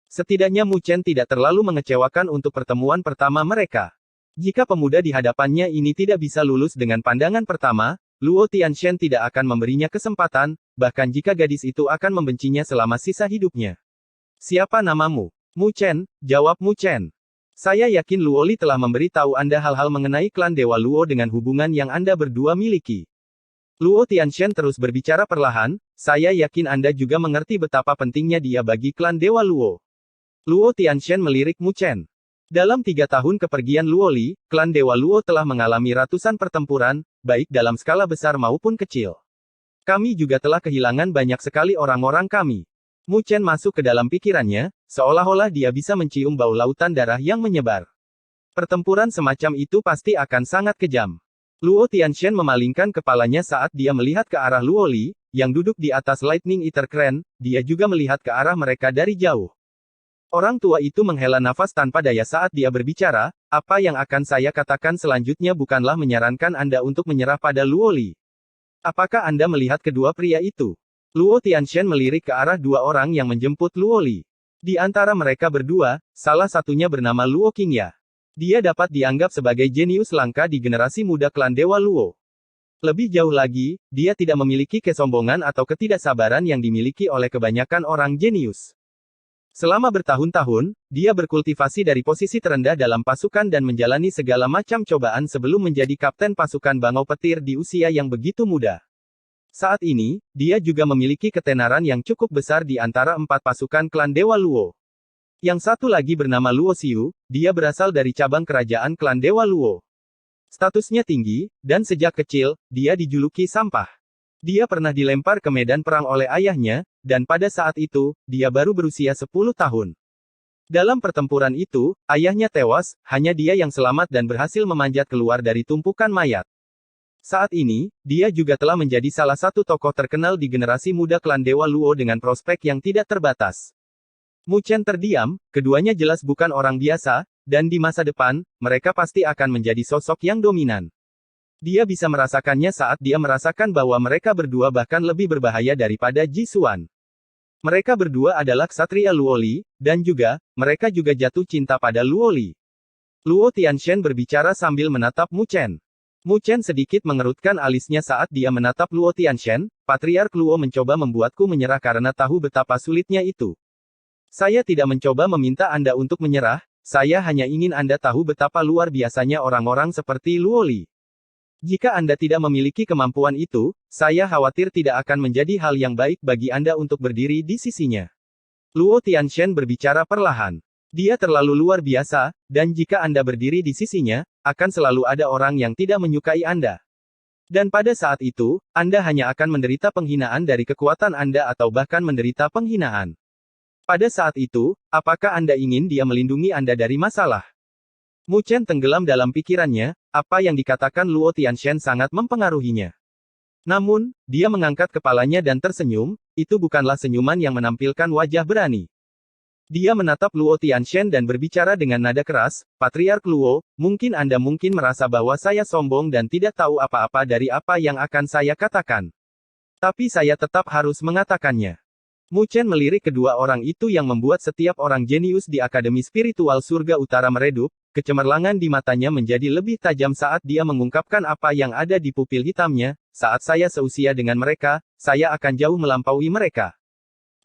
Setidaknya Mu Chen tidak terlalu mengecewakan untuk pertemuan pertama mereka. Jika pemuda di hadapannya ini tidak bisa lulus dengan pandangan pertama, Luo Tianshan tidak akan memberinya kesempatan, bahkan jika gadis itu akan membencinya selama sisa hidupnya. Siapa namamu? Mu Chen, jawab Mu Chen. Saya yakin Luo Li telah memberi tahu Anda hal-hal mengenai klan Dewa Luo dengan hubungan yang Anda berdua miliki. Luo Tianshan terus berbicara perlahan, saya yakin Anda juga mengerti betapa pentingnya dia bagi klan Dewa Luo. Luo Tianshan melirik Mu Chen. Dalam 3 tahun kepergian Luo Li, klan Dewa Luo telah mengalami ratusan pertempuran, baik dalam skala besar maupun kecil. Kami juga telah kehilangan banyak sekali orang-orang kami. Mu Chen masuk ke dalam pikirannya, seolah-olah dia bisa mencium bau lautan darah yang menyebar. Pertempuran semacam itu pasti akan sangat kejam. Luo Tianshan memalingkan kepalanya saat dia melihat ke arah Luo Li, yang duduk di atas Lightning Eater Crane, dia juga melihat ke arah mereka dari jauh. Orang tua itu menghela nafas tanpa daya saat dia berbicara, apa yang akan saya katakan selanjutnya bukanlah menyarankan Anda untuk menyerah pada Luo Li. Apakah Anda melihat kedua pria itu? Luo Tianshan melirik ke arah 2 orang yang menjemput Luo Li. Di antara mereka berdua, salah satunya bernama Luo Qingya. Dia dapat dianggap sebagai jenius langka di generasi muda klan Dewa Luo. Lebih jauh lagi, dia tidak memiliki kesombongan atau ketidaksabaran yang dimiliki oleh kebanyakan orang jenius. Selama bertahun-tahun, dia berkultivasi dari posisi terendah dalam pasukan dan menjalani segala macam cobaan sebelum menjadi kapten pasukan Bangau Petir di usia yang begitu muda. Saat ini, dia juga memiliki ketenaran yang cukup besar di antara 4 pasukan klan Dewa Luo. Yang satu lagi bernama Luo Xiu, dia berasal dari cabang kerajaan klan Dewa Luo. Statusnya tinggi, dan sejak kecil, dia dijuluki sampah. Dia pernah dilempar ke medan perang oleh ayahnya, dan pada saat itu, dia baru berusia 10 tahun. Dalam pertempuran itu, ayahnya tewas, hanya dia yang selamat dan berhasil memanjat keluar dari tumpukan mayat. Saat ini, dia juga telah menjadi salah satu tokoh terkenal di generasi muda klan Dewa Luo dengan prospek yang tidak terbatas. Mu Chen terdiam, keduanya jelas bukan orang biasa, dan di masa depan, mereka pasti akan menjadi sosok yang dominan. Dia bisa merasakannya saat dia merasakan bahwa mereka berdua bahkan lebih berbahaya daripada Ji Xuan. Mereka berdua adalah ksatria Luo Li, dan juga, mereka juga jatuh cinta pada Luo Li. Luo Tianshen berbicara sambil menatap Mu Chen. Mu Chen sedikit mengerutkan alisnya saat dia menatap Luo Tianshen, Patriark Luo mencoba membuatku menyerah karena tahu betapa sulitnya itu. Saya tidak mencoba meminta Anda untuk menyerah, saya hanya ingin Anda tahu betapa luar biasanya orang-orang seperti Luo Li. Jika Anda tidak memiliki kemampuan itu, saya khawatir tidak akan menjadi hal yang baik bagi Anda untuk berdiri di sisinya. Luo Tianshen berbicara perlahan. Dia terlalu luar biasa, dan jika Anda berdiri di sisinya, akan selalu ada orang yang tidak menyukai Anda. Dan pada saat itu, Anda hanya akan menderita penghinaan dari kekuatan Anda atau bahkan menderita penghinaan. Pada saat itu, apakah Anda ingin dia melindungi Anda dari masalah? Mu Chen tenggelam dalam pikirannya, apa yang dikatakan Luo Tianshen sangat mempengaruhinya. Namun, dia mengangkat kepalanya dan tersenyum, itu bukanlah senyuman yang menampilkan wajah berani. Dia menatap Luo Tianshen dan berbicara dengan nada keras, Patriark Luo, mungkin Anda mungkin merasa bahwa saya sombong dan tidak tahu apa-apa dari apa yang akan saya katakan. Tapi saya tetap harus mengatakannya. Mu Chen melirik kedua orang itu yang membuat setiap orang jenius di Akademi Spiritual Surga Utara meredup, kecemerlangan di matanya menjadi lebih tajam saat dia mengungkapkan apa yang ada di pupil hitamnya, saat saya seusia dengan mereka, saya akan jauh melampaui mereka.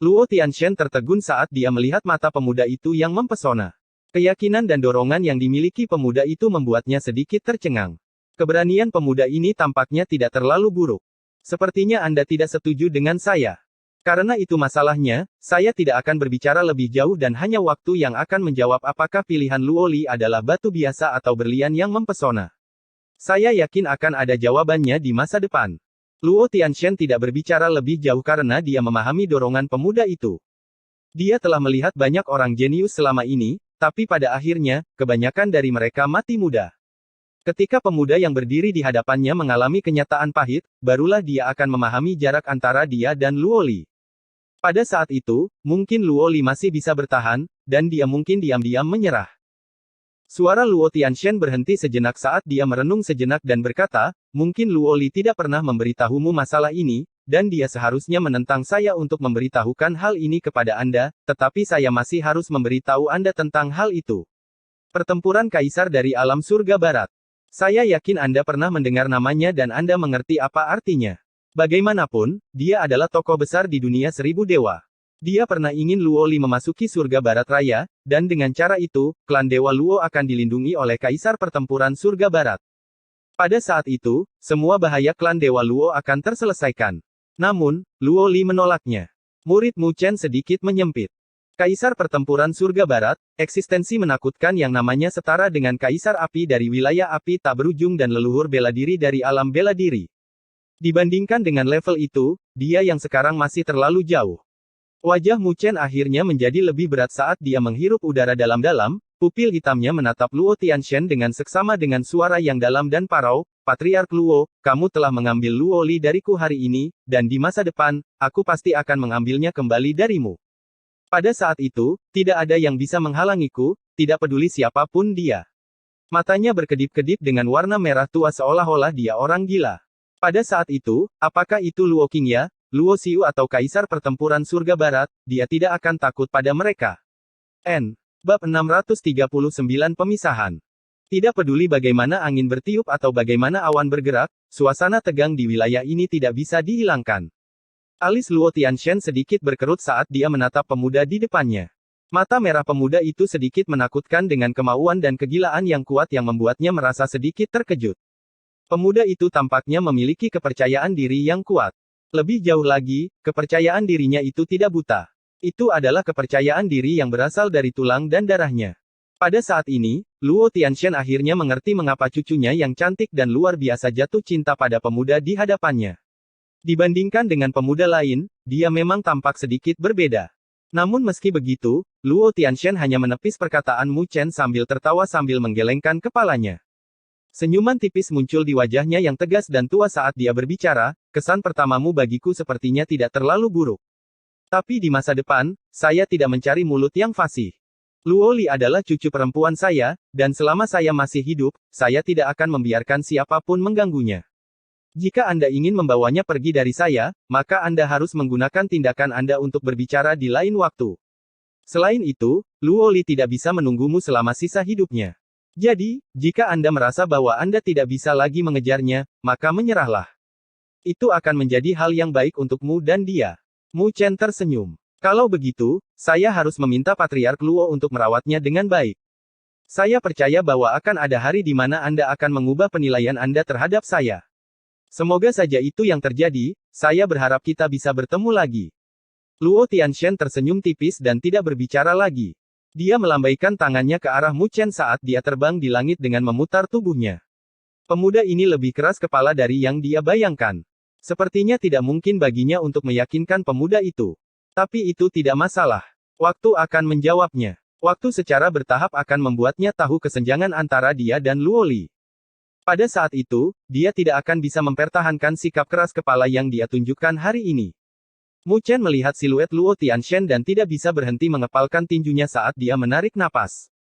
Luo Tianshen tertegun saat dia melihat mata pemuda itu yang mempesona. Keyakinan dan dorongan yang dimiliki pemuda itu membuatnya sedikit tercengang. Keberanian pemuda ini tampaknya tidak terlalu buruk. Sepertinya Anda tidak setuju dengan saya. Karena itu masalahnya, saya tidak akan berbicara lebih jauh dan hanya waktu yang akan menjawab apakah pilihan Luo Li adalah batu biasa atau berlian yang mempesona. Saya yakin akan ada jawabannya di masa depan. Luo Tianshen tidak berbicara lebih jauh karena dia memahami dorongan pemuda itu. Dia telah melihat banyak orang jenius selama ini, tapi pada akhirnya, kebanyakan dari mereka mati muda. Ketika pemuda yang berdiri di hadapannya mengalami kenyataan pahit, barulah dia akan memahami jarak antara dia dan Luo Li. Pada saat itu, mungkin Luo Li masih bisa bertahan, dan dia mungkin diam-diam menyerah. Suara Luo Tianshen berhenti sejenak saat dia merenung sejenak dan berkata, mungkin Luo Li tidak pernah memberitahumu masalah ini, dan dia seharusnya menentang saya untuk memberitahukan hal ini kepada Anda, tetapi saya masih harus memberitahu Anda tentang hal itu. Pertempuran Kaisar dari Alam Surga Barat. Saya yakin Anda pernah mendengar namanya dan Anda mengerti apa artinya. Bagaimanapun, dia adalah tokoh besar di dunia seribu dewa. Dia pernah ingin Luo Li memasuki surga barat raya, dan dengan cara itu, klan Dewa Luo akan dilindungi oleh Kaisar Pertempuran Surga Barat. Pada saat itu, semua bahaya klan Dewa Luo akan terselesaikan. Namun, Luo Li menolaknya. Murid Mu Chen sedikit menyempit. Kaisar Pertempuran Surga Barat, eksistensi menakutkan yang namanya setara dengan Kaisar Api dari wilayah api tak berujung dan leluhur bela diri dari alam bela diri. Dibandingkan dengan level itu, dia yang sekarang masih terlalu jauh. Wajah Mu Chen akhirnya menjadi lebih berat saat dia menghirup udara dalam-dalam, pupil hitamnya menatap Luo Tianshen dengan seksama dengan suara yang dalam dan parau, Patriark Luo, kamu telah mengambil Luo Li dariku hari ini, dan di masa depan, aku pasti akan mengambilnya kembali darimu. Pada saat itu, tidak ada yang bisa menghalangiku, tidak peduli siapapun dia. Matanya berkedip-kedip dengan warna merah tua seolah-olah dia orang gila. Pada saat itu, apakah itu Luo Qingya, Luo Xiu atau Kaisar Pertempuran Surga Barat, dia tidak akan takut pada mereka. Bab 639 Pemisahan. Tidak peduli bagaimana angin bertiup atau bagaimana awan bergerak, suasana tegang di wilayah ini tidak bisa dihilangkan. Alis Luo Tianshen sedikit berkerut saat dia menatap pemuda di depannya. Mata merah pemuda itu sedikit menakutkan dengan kemauan dan kegilaan yang kuat yang membuatnya merasa sedikit terkejut. Pemuda itu tampaknya memiliki kepercayaan diri yang kuat. Lebih jauh lagi, kepercayaan dirinya itu tidak buta. Itu adalah kepercayaan diri yang berasal dari tulang dan darahnya. Pada saat ini, Luo Tianshan akhirnya mengerti mengapa cucunya yang cantik dan luar biasa jatuh cinta pada pemuda di hadapannya. Dibandingkan dengan pemuda lain, dia memang tampak sedikit berbeda. Namun meski begitu, Luo Tianshan hanya menepis perkataan Mu Chen sambil tertawa sambil menggelengkan kepalanya. Senyuman tipis muncul di wajahnya yang tegas dan tua saat dia berbicara, kesan pertamamu bagiku sepertinya tidak terlalu buruk. Tapi di masa depan, saya tidak mencari mulut yang fasih. Luo Li adalah cucu perempuan saya, dan selama saya masih hidup, saya tidak akan membiarkan siapapun mengganggunya. Jika Anda ingin membawanya pergi dari saya, maka Anda harus menggunakan tindakan Anda untuk berbicara di lain waktu. Selain itu, Luo Li tidak bisa menunggumu selama sisa hidupnya. Jadi, jika Anda merasa bahwa Anda tidak bisa lagi mengejarnya, maka menyerahlah. Itu akan menjadi hal yang baik untukmu dan dia. Mu Chen tersenyum. Kalau begitu, saya harus meminta Patriark Luo untuk merawatnya dengan baik. Saya percaya bahwa akan ada hari di mana Anda akan mengubah penilaian Anda terhadap saya. Semoga saja itu yang terjadi, saya berharap kita bisa bertemu lagi. Luo Tianshan tersenyum tipis dan tidak berbicara lagi. Dia melambaikan tangannya ke arah Mu Chen saat dia terbang di langit dengan memutar tubuhnya. Pemuda ini lebih keras kepala dari yang dia bayangkan. Sepertinya tidak mungkin baginya untuk meyakinkan pemuda itu. Tapi itu tidak masalah. Waktu akan menjawabnya. Waktu secara bertahap akan membuatnya tahu kesenjangan antara dia dan Luo Li. Pada saat itu, dia tidak akan bisa mempertahankan sikap keras kepala yang dia tunjukkan hari ini. Mu Chen melihat siluet Luo Tianshan dan tidak bisa berhenti mengepalkan tinjunya saat dia menarik napas.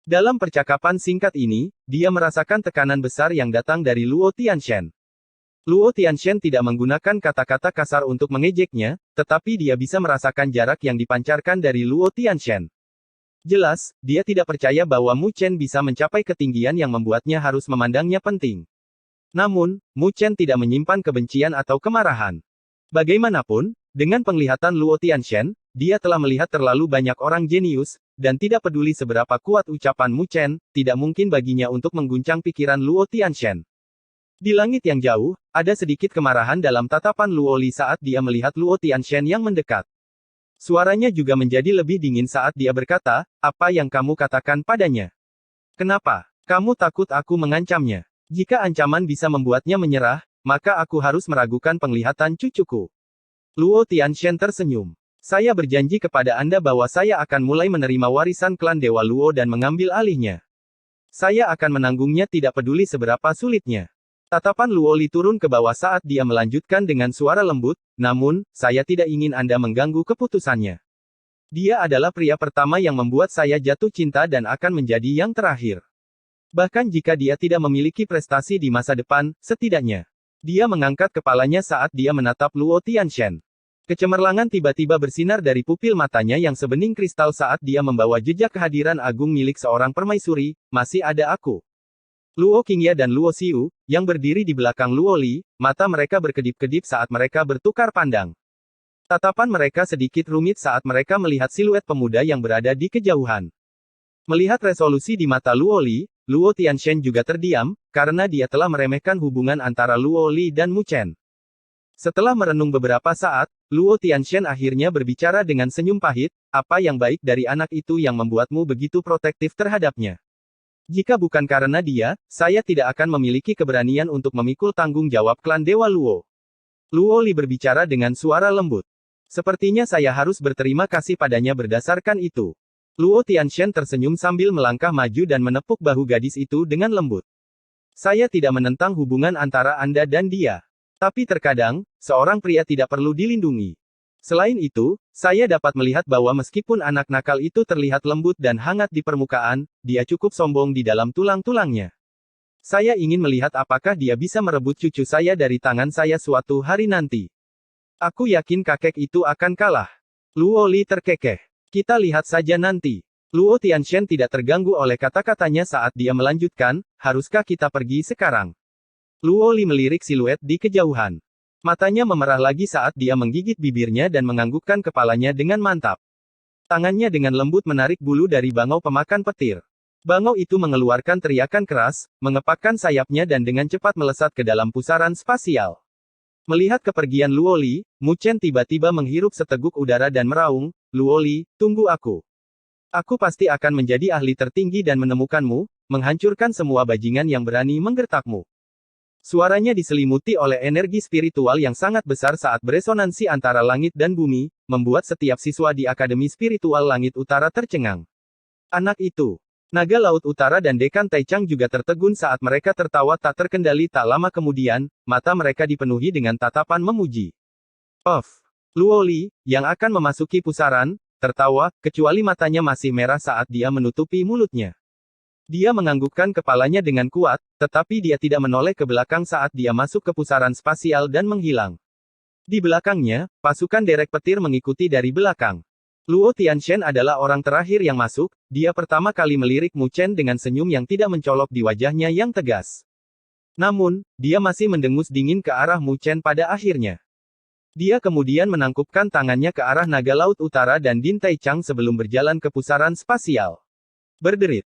Dalam percakapan singkat ini, dia merasakan tekanan besar yang datang dari Luo Tianshan. Luo Tianshan tidak menggunakan kata-kata kasar untuk mengejeknya, tetapi dia bisa merasakan jarak yang dipancarkan dari Luo Tianshan. Jelas, dia tidak percaya bahwa Mu Chen bisa mencapai ketinggian yang membuatnya harus memandangnya penting. Namun, Mu Chen tidak menyimpan kebencian atau kemarahan. Bagaimanapun, dengan penglihatan Luo Tianshan, dia telah melihat terlalu banyak orang jenius, dan tidak peduli seberapa kuat ucapan Mu Chen, tidak mungkin baginya untuk mengguncang pikiran Luo Tianshan. Di langit yang jauh, ada sedikit kemarahan dalam tatapan Luo Li saat dia melihat Luo Tianshan yang mendekat. Suaranya juga menjadi lebih dingin saat dia berkata, "Apa yang kamu katakan padanya? Kenapa? Kamu takut aku mengancamnya? Jika ancaman bisa membuatnya menyerah, maka aku harus meragukan penglihatan cucuku." Luo Tianshan tersenyum. "Saya berjanji kepada Anda bahwa saya akan mulai menerima warisan klan Dewa Luo dan mengambil alihnya. Saya akan menanggungnya tidak peduli seberapa sulitnya." Tatapan Luo Li turun ke bawah saat dia melanjutkan dengan suara lembut, "Namun, saya tidak ingin Anda mengganggu keputusannya. Dia adalah pria pertama yang membuat saya jatuh cinta dan akan menjadi yang terakhir. Bahkan jika dia tidak memiliki prestasi di masa depan, setidaknya." Dia mengangkat kepalanya saat dia menatap Luo Tianshan. Kecemerlangan tiba-tiba bersinar dari pupil matanya yang sebening kristal saat dia membawa jejak kehadiran agung milik seorang permaisuri, "Masih ada aku." Luo Qingya dan Luo Xiu, yang berdiri di belakang Luo Li, mata mereka berkedip-kedip saat mereka bertukar pandang. Tatapan mereka sedikit rumit saat mereka melihat siluet pemuda yang berada di kejauhan. Melihat resolusi di mata Luo Li, Luo Tianshan juga terdiam, karena dia telah meremehkan hubungan antara Luo Li dan Mu Chen. Setelah merenung beberapa saat, Luo Tianshan akhirnya berbicara dengan senyum pahit, "Apa yang baik dari anak itu yang membuatmu begitu protektif terhadapnya? Jika bukan karena dia, saya tidak akan memiliki keberanian untuk memikul tanggung jawab klan Dewa Luo." Luo Li berbicara dengan suara lembut. "Sepertinya saya harus berterima kasih padanya berdasarkan itu." Luo Tianshan tersenyum sambil melangkah maju dan menepuk bahu gadis itu dengan lembut. "Saya tidak menentang hubungan antara Anda dan dia. Tapi terkadang, seorang pria tidak perlu dilindungi. Selain itu, saya dapat melihat bahwa meskipun anak nakal itu terlihat lembut dan hangat di permukaan, dia cukup sombong di dalam tulang-tulangnya. Saya ingin melihat apakah dia bisa merebut cucu saya dari tangan saya suatu hari nanti. Aku yakin kakek itu akan kalah." Luo Li terkekeh. "Kita lihat saja nanti." Luo Tianshan tidak terganggu oleh kata-katanya saat dia melanjutkan, "Haruskah kita pergi sekarang?" Luo Li melirik siluet di kejauhan. Matanya memerah lagi saat dia menggigit bibirnya dan menganggukkan kepalanya dengan mantap. Tangannya dengan lembut menarik bulu dari bangau pemakan petir. Bangau itu mengeluarkan teriakan keras, mengepakkan sayapnya dan dengan cepat melesat ke dalam pusaran spasial. Melihat kepergian Luo Li, Mu Chen tiba-tiba menghirup seteguk udara dan meraung, "Luo Li, tunggu aku." Aku pasti akan menjadi ahli tertinggi dan menemukanmu, menghancurkan semua bajingan yang berani menggertakmu. Suaranya diselimuti oleh energi spiritual yang sangat besar saat beresonansi antara langit dan bumi, membuat setiap siswa di Akademi Spiritual Langit Utara tercengang. Anak itu. Naga Laut Utara dan Dekan Taichang juga tertegun saat mereka tertawa tak terkendali. Tak lama kemudian, mata mereka dipenuhi dengan tatapan memuji. Luo Li, yang akan memasuki pusaran, tertawa, kecuali matanya masih merah saat dia menutupi mulutnya. Dia menganggukkan kepalanya dengan kuat, tetapi dia tidak menoleh ke belakang saat dia masuk ke pusaran spasial dan menghilang. Di belakangnya, pasukan derek petir mengikuti dari belakang. Luo Tianshen adalah orang terakhir yang masuk, dia pertama kali melirik Mu Chen dengan senyum yang tidak mencolok di wajahnya yang tegas. Namun, dia masih mendengus dingin ke arah Mu Chen pada akhirnya. Dia kemudian menangkupkan tangannya ke arah Naga Laut Utara dan Din Taichang sebelum berjalan ke pusaran spasial. Berderit.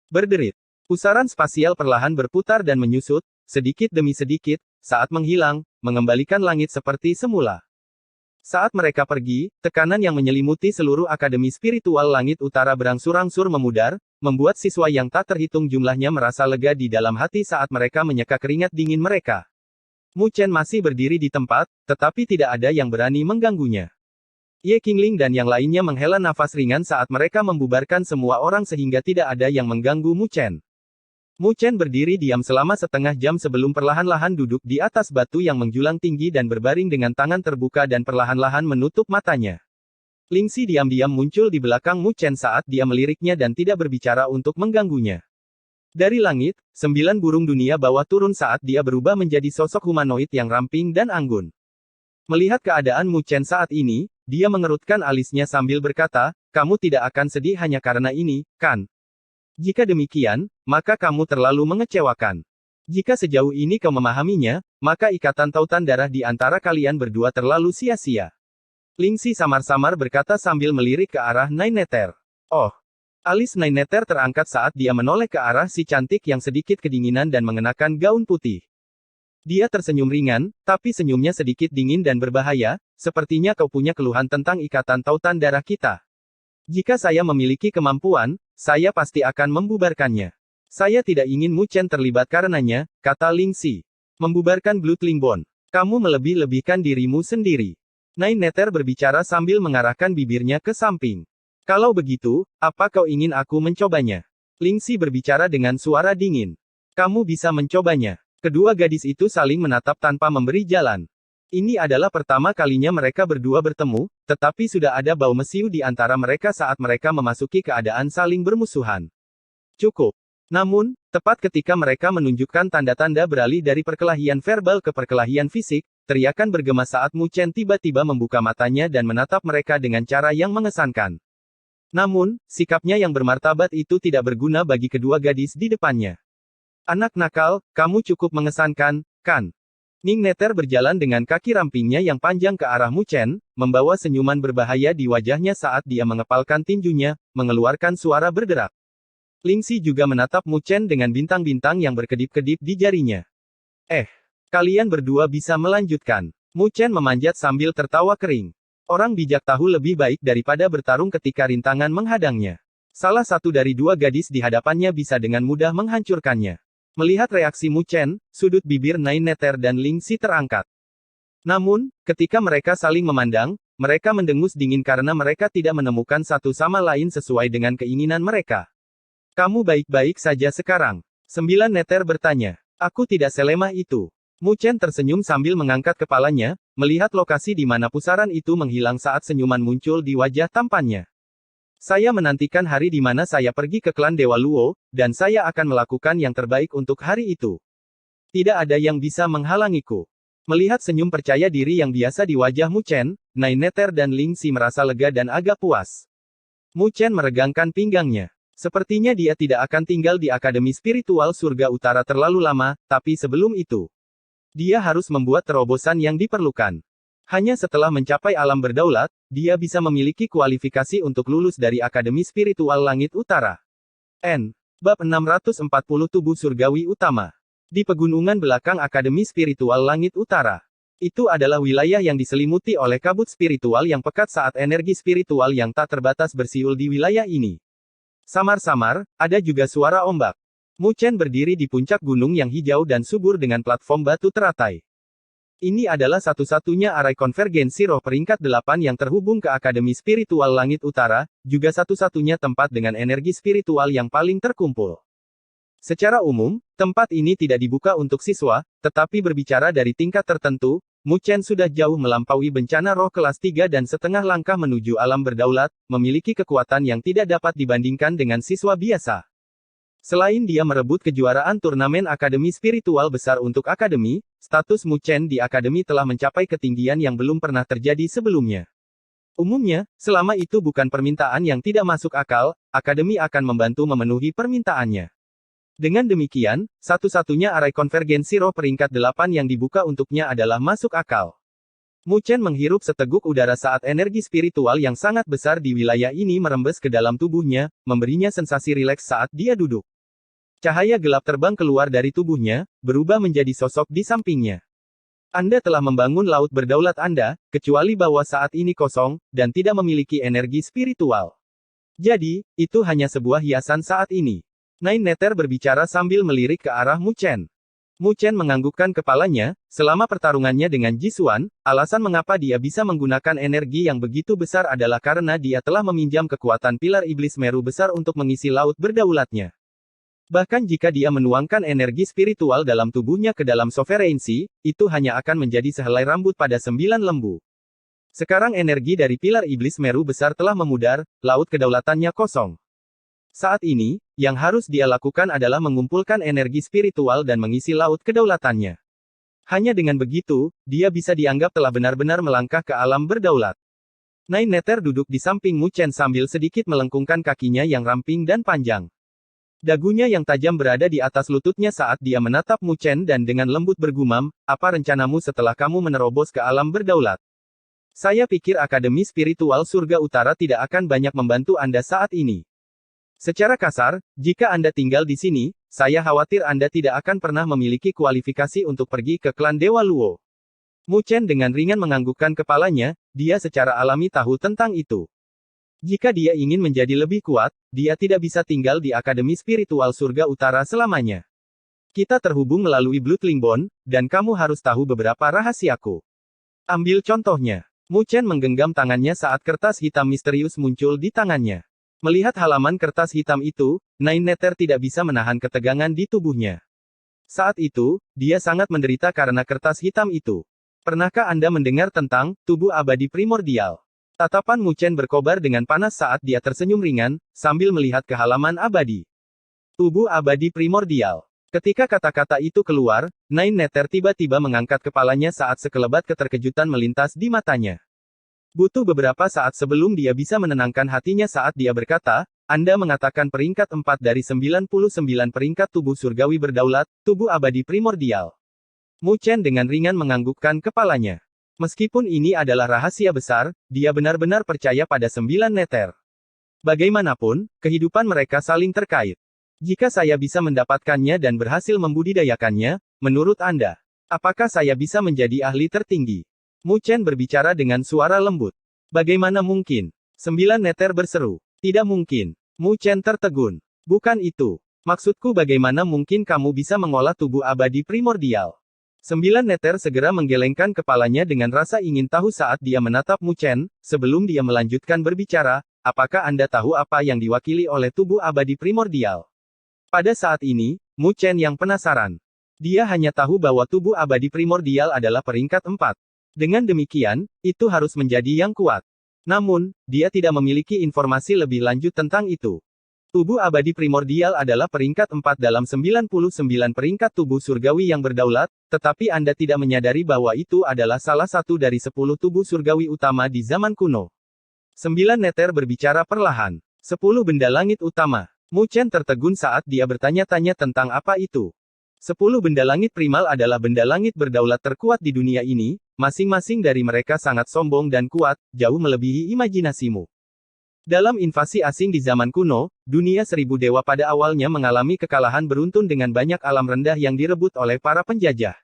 Pusaran spasial perlahan berputar dan menyusut, sedikit demi sedikit, saat menghilang, mengembalikan langit seperti semula. Saat mereka pergi, tekanan yang menyelimuti seluruh Akademi Spiritual Langit Utara berangsur-angsur memudar, membuat siswa yang tak terhitung jumlahnya merasa lega di dalam hati saat mereka menyeka keringat dingin mereka. Mu Chen masih berdiri di tempat, tetapi tidak ada yang berani mengganggunya. Ye Qingling dan yang lainnya menghela nafas ringan saat mereka membubarkan semua orang sehingga tidak ada yang mengganggu Mu Chen. Mu Chen berdiri diam selama setengah jam sebelum perlahan-lahan duduk di atas batu yang menjulang tinggi dan berbaring dengan tangan terbuka dan perlahan-lahan menutup matanya. Lingxi diam-diam muncul di belakang Mu Chen saat dia meliriknya dan tidak berbicara untuk mengganggunya. Dari langit, 9 burung dunia bawah turun saat dia berubah menjadi sosok humanoid yang ramping dan anggun. Melihat keadaan Mu Chen saat ini, dia mengerutkan alisnya sambil berkata, "Kamu tidak akan sedih hanya karena ini, kan? Jika demikian, maka kamu terlalu mengecewakan. Jika sejauh ini kau memahaminya, maka ikatan tautan darah di antara kalian berdua terlalu sia-sia." Lingxi samar-samar berkata sambil melirik ke arah Nine Nether. Oh. Alis Nine Nether terangkat saat dia menoleh ke arah si cantik yang sedikit kedinginan dan mengenakan gaun putih. Dia tersenyum ringan, tapi senyumnya sedikit dingin dan berbahaya, sepertinya kau punya keluhan tentang ikatan tautan darah kita. Jika saya memiliki kemampuan, saya pasti akan membubarkannya. Saya tidak ingin Mu Chen terlibat karenanya, kata Lingxi. Membubarkan Bloodling Bond. Kamu melebih-lebihkan dirimu sendiri. Nine Nether berbicara sambil mengarahkan bibirnya ke samping. Kalau begitu, apa kau ingin aku mencobanya? Lingxi berbicara dengan suara dingin. Kamu bisa mencobanya. Kedua gadis itu saling menatap tanpa memberi jalan. Ini adalah pertama kalinya mereka berdua bertemu, tetapi sudah ada bau mesiu di antara mereka saat mereka memasuki keadaan saling bermusuhan. Cukup. Namun, tepat ketika mereka menunjukkan tanda-tanda beralih dari perkelahian verbal ke perkelahian fisik, teriakan bergema saat Mu Chen tiba-tiba membuka matanya dan menatap mereka dengan cara yang mengesankan. Namun, sikapnya yang bermartabat itu tidak berguna bagi kedua gadis di depannya. Anak nakal, kamu cukup mengesankan, kan? Ning Nether berjalan dengan kaki rampingnya yang panjang ke arah Mu Chen, membawa senyuman berbahaya di wajahnya saat dia mengepalkan tinjunya, mengeluarkan suara berderak. Lingxi juga menatap Mu Chen dengan bintang-bintang yang berkedip-kedip di jarinya. Kalian berdua bisa melanjutkan. Mu Chen memanjat sambil tertawa kering. Orang bijak tahu lebih baik daripada bertarung ketika rintangan menghadangnya. Salah satu dari dua gadis di hadapannya bisa dengan mudah menghancurkannya. Melihat reaksi Mu Chen, sudut bibir Nine Nether dan Lingxi terangkat. Namun, ketika mereka saling memandang, mereka mendengus dingin karena mereka tidak menemukan satu sama lain sesuai dengan keinginan mereka. Kamu baik-baik saja sekarang? 9 Nether bertanya. Aku tidak selemah itu. Mu Chen tersenyum sambil mengangkat kepalanya, melihat lokasi di mana pusaran itu menghilang saat senyuman muncul di wajah tampannya. Saya menantikan hari di mana saya pergi ke klan Dewa Luo, dan saya akan melakukan yang terbaik untuk hari itu. Tidak ada yang bisa menghalangiku. Melihat senyum percaya diri yang biasa di wajah Mu Chen, Nine Nether dan Lingxi merasa lega dan agak puas. Mu Chen meregangkan pinggangnya. Sepertinya dia tidak akan tinggal di Akademi Spiritual Surga Utara terlalu lama, tapi sebelum itu, dia harus membuat terobosan yang diperlukan. Hanya setelah mencapai alam berdaulat, dia bisa memiliki kualifikasi untuk lulus dari Akademi Spiritual Langit Utara. Bab 640 Tubuh Surgawi Utama. Di pegunungan belakang Akademi Spiritual Langit Utara. Itu adalah wilayah yang diselimuti oleh kabut spiritual yang pekat saat energi spiritual yang tak terbatas bersiul di wilayah ini. Samar-samar, ada juga suara ombak. Mu Chen berdiri di puncak gunung yang hijau dan subur dengan platform batu teratai. Ini adalah satu-satunya arai konvergensi roh peringkat 8 yang terhubung ke Akademi Spiritual Langit Utara, juga satu-satunya tempat dengan energi spiritual yang paling terkumpul. Secara umum, tempat ini tidak dibuka untuk siswa, tetapi berbicara dari tingkat tertentu, Mu Chen sudah jauh melampaui bencana roh kelas 3 dan setengah langkah menuju alam berdaulat, memiliki kekuatan yang tidak dapat dibandingkan dengan siswa biasa. Selain dia merebut kejuaraan turnamen Akademi Spiritual Besar untuk Akademi, status Mu Chen di Akademi telah mencapai ketinggian yang belum pernah terjadi sebelumnya. Umumnya, selama itu bukan permintaan yang tidak masuk akal, Akademi akan membantu memenuhi permintaannya. Dengan demikian, satu-satunya arai konvergensi roh peringkat 8 yang dibuka untuknya adalah masuk akal. Mu Chen menghirup seteguk udara saat energi spiritual yang sangat besar di wilayah ini merembes ke dalam tubuhnya, memberinya sensasi rileks saat dia duduk. Cahaya gelap terbang keluar dari tubuhnya, berubah menjadi sosok di sampingnya. Anda telah membangun laut berdaulat Anda, kecuali bahwa saat ini kosong, dan tidak memiliki energi spiritual. Jadi, itu hanya sebuah hiasan saat ini. Nine Nether berbicara sambil melirik ke arah Mu Chen. Mu Chen menganggukkan kepalanya, selama pertarungannya dengan Jisuan, alasan mengapa dia bisa menggunakan energi yang begitu besar adalah karena dia telah meminjam kekuatan pilar iblis Meru besar untuk mengisi laut berdaulatnya. Bahkan jika dia menuangkan energi spiritual dalam tubuhnya ke dalam sovereignty, itu hanya akan menjadi sehelai rambut pada 9 lembu. Sekarang energi dari pilar iblis Meru besar telah memudar, laut kedaulatannya kosong. Saat ini, yang harus dia lakukan adalah mengumpulkan energi spiritual dan mengisi laut kedaulatannya. Hanya dengan begitu, dia bisa dianggap telah benar-benar melangkah ke alam berdaulat. Nine Nether duduk di samping Mu Chen sambil sedikit melengkungkan kakinya yang ramping dan panjang. Dagunya yang tajam berada di atas lututnya saat dia menatap Mu Chen dan dengan lembut bergumam, "Apa rencanamu setelah kamu menerobos ke alam berdaulat?" Saya pikir Akademi Spiritual Surga Utara tidak akan banyak membantu Anda saat ini. Secara kasar, jika Anda tinggal di sini, saya khawatir Anda tidak akan pernah memiliki kualifikasi untuk pergi ke klan Dewa Luo. Mu Chen dengan ringan menganggukkan kepalanya, dia secara alami tahu tentang itu. Jika dia ingin menjadi lebih kuat, dia tidak bisa tinggal di Akademi Spiritual Surga Utara selamanya. Kita terhubung melalui Bloodling Bond, dan kamu harus tahu beberapa rahasiaku. Ambil contohnya. Mu Chen menggenggam tangannya saat kertas hitam misterius muncul di tangannya. Melihat halaman kertas hitam itu, Nine Nether tidak bisa menahan ketegangan di tubuhnya. Saat itu, dia sangat menderita karena kertas hitam itu. Pernahkah Anda mendengar tentang tubuh abadi primordial? Tatapan Mu Chen berkobar dengan panas saat dia tersenyum ringan, sambil melihat ke halaman abadi. Tubuh abadi primordial. Ketika kata-kata itu keluar, Nine Nether tiba-tiba mengangkat kepalanya saat sekelebat keterkejutan melintas di matanya. Butuh beberapa saat sebelum dia bisa menenangkan hatinya saat dia berkata, Anda mengatakan peringkat 4 dari 99 peringkat tubuh surgawi berdaulat, tubuh abadi primordial. Mu Chen dengan ringan menganggukkan kepalanya. Meskipun ini adalah rahasia besar, dia benar-benar percaya pada 9 Nether. Bagaimanapun, kehidupan mereka saling terkait. Jika saya bisa mendapatkannya dan berhasil membudidayakannya, menurut Anda, apakah saya bisa menjadi ahli tertinggi? Mu Chen berbicara dengan suara lembut. Bagaimana mungkin? 9 Nether berseru. Tidak mungkin. Mu Chen tertegun. Bukan itu. Maksudku bagaimana mungkin kamu bisa mengolah tubuh abadi primordial? 9 Nether segera menggelengkan kepalanya dengan rasa ingin tahu saat dia menatap Mu Chen, sebelum dia melanjutkan berbicara, apakah Anda tahu apa yang diwakili oleh tubuh abadi primordial? Pada saat ini, Mu Chen yang penasaran. Dia hanya tahu bahwa tubuh abadi primordial adalah peringkat 4. Dengan demikian, itu harus menjadi yang kuat. Namun, dia tidak memiliki informasi lebih lanjut tentang itu. Tubuh abadi primordial adalah peringkat 4 dalam 99 peringkat tubuh surgawi yang berdaulat, tetapi Anda tidak menyadari bahwa itu adalah salah satu dari 10 tubuh surgawi utama di zaman kuno. 9 Nether berbicara perlahan. 10 benda langit utama. Mu Chen tertegun saat dia bertanya-tanya tentang apa itu. 10 benda langit primal adalah benda langit berdaulat terkuat di dunia ini, masing-masing dari mereka sangat sombong dan kuat, jauh melebihi imajinasimu. Dalam invasi asing di zaman kuno, dunia 1000 dewa pada awalnya mengalami kekalahan beruntun dengan banyak alam rendah yang direbut oleh para penjajah.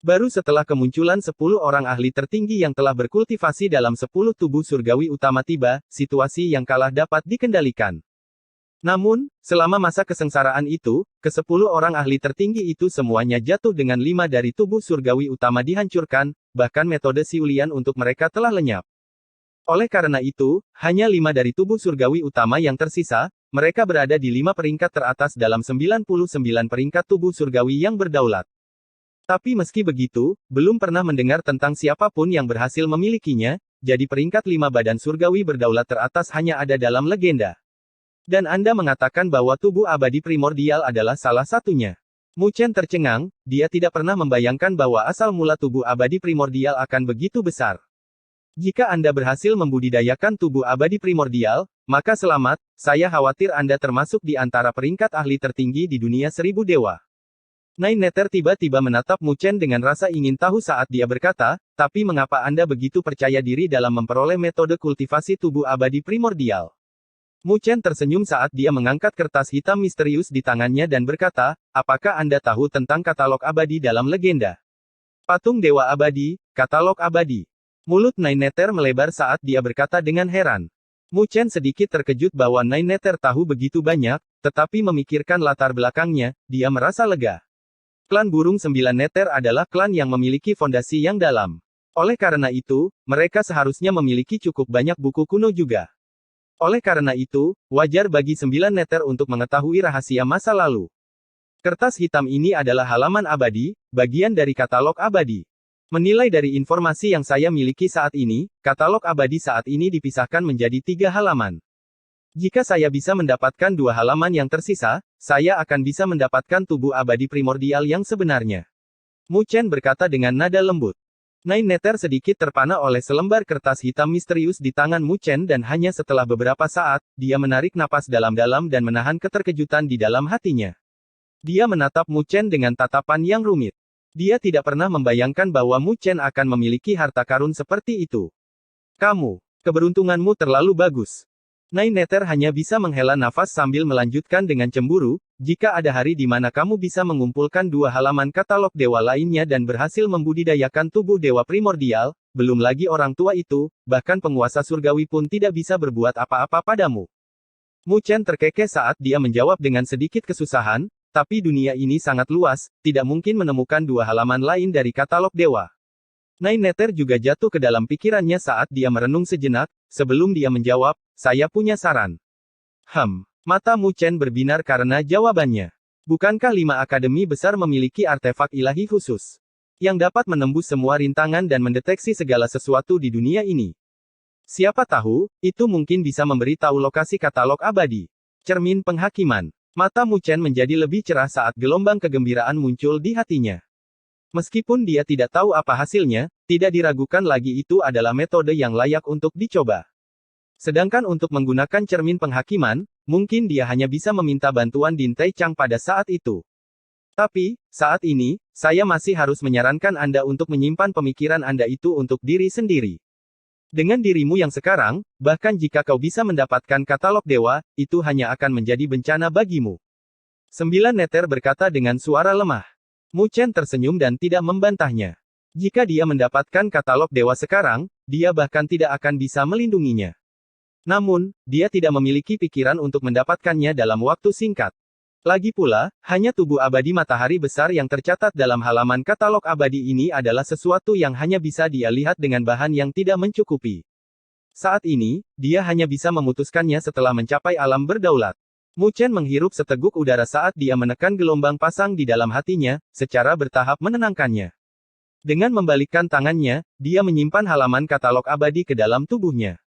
Baru setelah kemunculan 10 orang ahli tertinggi yang telah berkultivasi dalam 10 tubuh surgawi utama tiba, situasi yang kalah dapat dikendalikan. Namun, selama masa kesengsaraan itu, ke-10 orang ahli tertinggi itu semuanya jatuh dengan 5 dari tubuh surgawi utama dihancurkan, bahkan metode Siulian untuk mereka telah lenyap. Oleh karena itu, hanya 5 dari tubuh surgawi utama yang tersisa, mereka berada di 5 peringkat teratas dalam 99 peringkat tubuh surgawi yang berdaulat. Tapi meski begitu, belum pernah mendengar tentang siapapun yang berhasil memilikinya, jadi peringkat 5 badan surgawi berdaulat teratas hanya ada dalam legenda. Dan Anda mengatakan bahwa tubuh abadi primordial adalah salah satunya. Mu Chen tercengang, dia tidak pernah membayangkan bahwa asal mula tubuh abadi primordial akan begitu besar. Jika Anda berhasil membudidayakan tubuh abadi primordial, maka selamat, saya khawatir Anda termasuk di antara peringkat ahli tertinggi di dunia 1000 dewa. Nine Nether tiba-tiba menatap Mu Chen dengan rasa ingin tahu saat dia berkata, tapi mengapa Anda begitu percaya diri dalam memperoleh metode kultivasi tubuh abadi primordial? Mu Chen tersenyum saat dia mengangkat kertas hitam misterius di tangannya dan berkata, apakah Anda tahu tentang katalog abadi dalam legenda? Patung Dewa Abadi, katalog abadi. Mulut Nine Nether melebar saat dia berkata dengan heran. Mu Chen sedikit terkejut bahwa Nine Nether tahu begitu banyak, tetapi memikirkan latar belakangnya, dia merasa lega. Klan Burung 9 Nether adalah klan yang memiliki fondasi yang dalam. Oleh karena itu, mereka seharusnya memiliki cukup banyak buku kuno juga. Oleh karena itu, wajar bagi 9 Nether untuk mengetahui rahasia masa lalu. Kertas hitam ini adalah halaman abadi, bagian dari katalog abadi. Menilai dari informasi yang saya miliki saat ini, katalog abadi saat ini dipisahkan menjadi 3 halaman. Jika saya bisa mendapatkan 2 halaman yang tersisa, saya akan bisa mendapatkan tubuh abadi primordial yang sebenarnya. Mu Chen berkata dengan nada lembut. Nine Nether sedikit terpana oleh selembar kertas hitam misterius di tangan Mu Chen dan hanya setelah beberapa saat, dia menarik napas dalam-dalam dan menahan keterkejutan di dalam hatinya. Dia menatap Mu Chen dengan tatapan yang rumit. Dia tidak pernah membayangkan bahwa Mu Chen akan memiliki harta karun seperti itu. Keberuntunganmu terlalu bagus. Nine Nether hanya bisa menghela nafas sambil melanjutkan dengan cemburu, jika ada hari di mana kamu bisa mengumpulkan 2 halaman katalog dewa lainnya dan berhasil membudidayakan tubuh dewa primordial, belum lagi orang tua itu, bahkan penguasa surgawi pun tidak bisa berbuat apa-apa padamu. Mu Chen terkekeh saat dia menjawab dengan sedikit kesusahan, tapi dunia ini sangat luas, tidak mungkin menemukan 2 halaman lain dari katalog dewa. Nine Nether juga jatuh ke dalam pikirannya saat dia merenung sejenak, sebelum dia menjawab, saya punya saran. Mata Mu Chen berbinar karena jawabannya. Bukankah 5 akademi besar memiliki artefak ilahi khusus? Yang dapat menembus semua rintangan dan mendeteksi segala sesuatu di dunia ini. Siapa tahu, itu mungkin bisa memberi tahu lokasi katalog abadi. Cermin penghakiman. Mata Mu Chen menjadi lebih cerah saat gelombang kegembiraan muncul di hatinya. Meskipun dia tidak tahu apa hasilnya, tidak diragukan lagi itu adalah metode yang layak untuk dicoba. Sedangkan untuk menggunakan cermin penghakiman, mungkin dia hanya bisa meminta bantuan Din Tai Chang pada saat itu. Tapi, saat ini, saya masih harus menyarankan Anda untuk menyimpan pemikiran Anda itu untuk diri sendiri. Dengan dirimu yang sekarang, bahkan jika kau bisa mendapatkan katalog dewa, itu hanya akan menjadi bencana bagimu. 9 Nether berkata dengan suara lemah. Mu Chen tersenyum dan tidak membantahnya. Jika dia mendapatkan katalog dewa sekarang, dia bahkan tidak akan bisa melindunginya. Namun, dia tidak memiliki pikiran untuk mendapatkannya dalam waktu singkat. Lagi pula, hanya tubuh abadi matahari besar yang tercatat dalam halaman katalog abadi ini adalah sesuatu yang hanya bisa dia lihat dengan bahan yang tidak mencukupi. Saat ini, dia hanya bisa memutuskannya setelah mencapai alam berdaulat. Mu Chen menghirup seteguk udara saat dia menekan gelombang pasang di dalam hatinya, secara bertahap menenangkannya. Dengan membalikkan tangannya, dia menyimpan halaman katalog abadi ke dalam tubuhnya.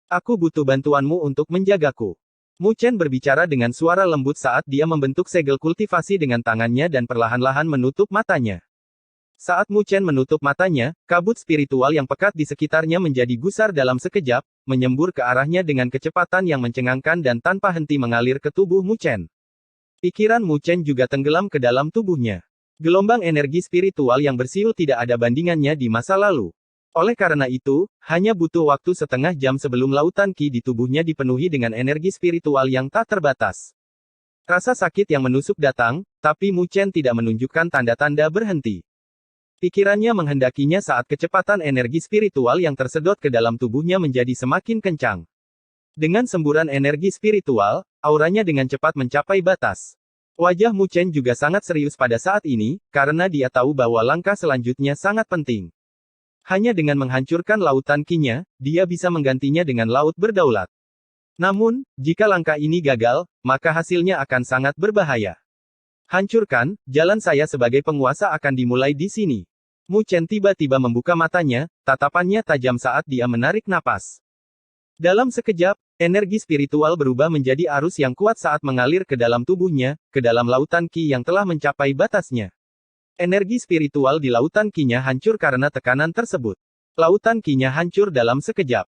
Aku butuh bantuanmu untuk menjagaku. Mu Chen berbicara dengan suara lembut saat dia membentuk segel kultivasi dengan tangannya dan perlahan-lahan menutup matanya. Saat Mu Chen menutup matanya, kabut spiritual yang pekat di sekitarnya menjadi gusar dalam sekejap, menyembur ke arahnya dengan kecepatan yang mencengangkan dan tanpa henti mengalir ke tubuh Mu Chen. Pikiran Mu Chen juga tenggelam ke dalam tubuhnya. Gelombang energi spiritual yang bersiul tidak ada bandingannya di masa lalu. Oleh karena itu, hanya butuh waktu setengah jam sebelum lautan Qi di tubuhnya dipenuhi dengan energi spiritual yang tak terbatas. Rasa sakit yang menusuk datang, tapi Mu Chen tidak menunjukkan tanda-tanda berhenti. Pikirannya menghendakinya saat kecepatan energi spiritual yang tersedot ke dalam tubuhnya menjadi semakin kencang. Dengan semburan energi spiritual, auranya dengan cepat mencapai batas. Wajah Mu Chen juga sangat serius pada saat ini, karena dia tahu bahwa langkah selanjutnya sangat penting. Hanya dengan menghancurkan lautan Qi-nya, dia bisa menggantinya dengan laut berdaulat. Namun, jika langkah ini gagal, maka hasilnya akan sangat berbahaya. Hancurkan, jalan saya sebagai penguasa akan dimulai di sini. Mu Chen tiba-tiba membuka matanya, tatapannya tajam saat dia menarik napas. Dalam sekejap, energi spiritual berubah menjadi arus yang kuat saat mengalir ke dalam tubuhnya, ke dalam lautan Qi yang telah mencapai batasnya. Energi spiritual di lautan Qi-nya hancur karena tekanan tersebut. Lautan Qi-nya hancur dalam sekejap.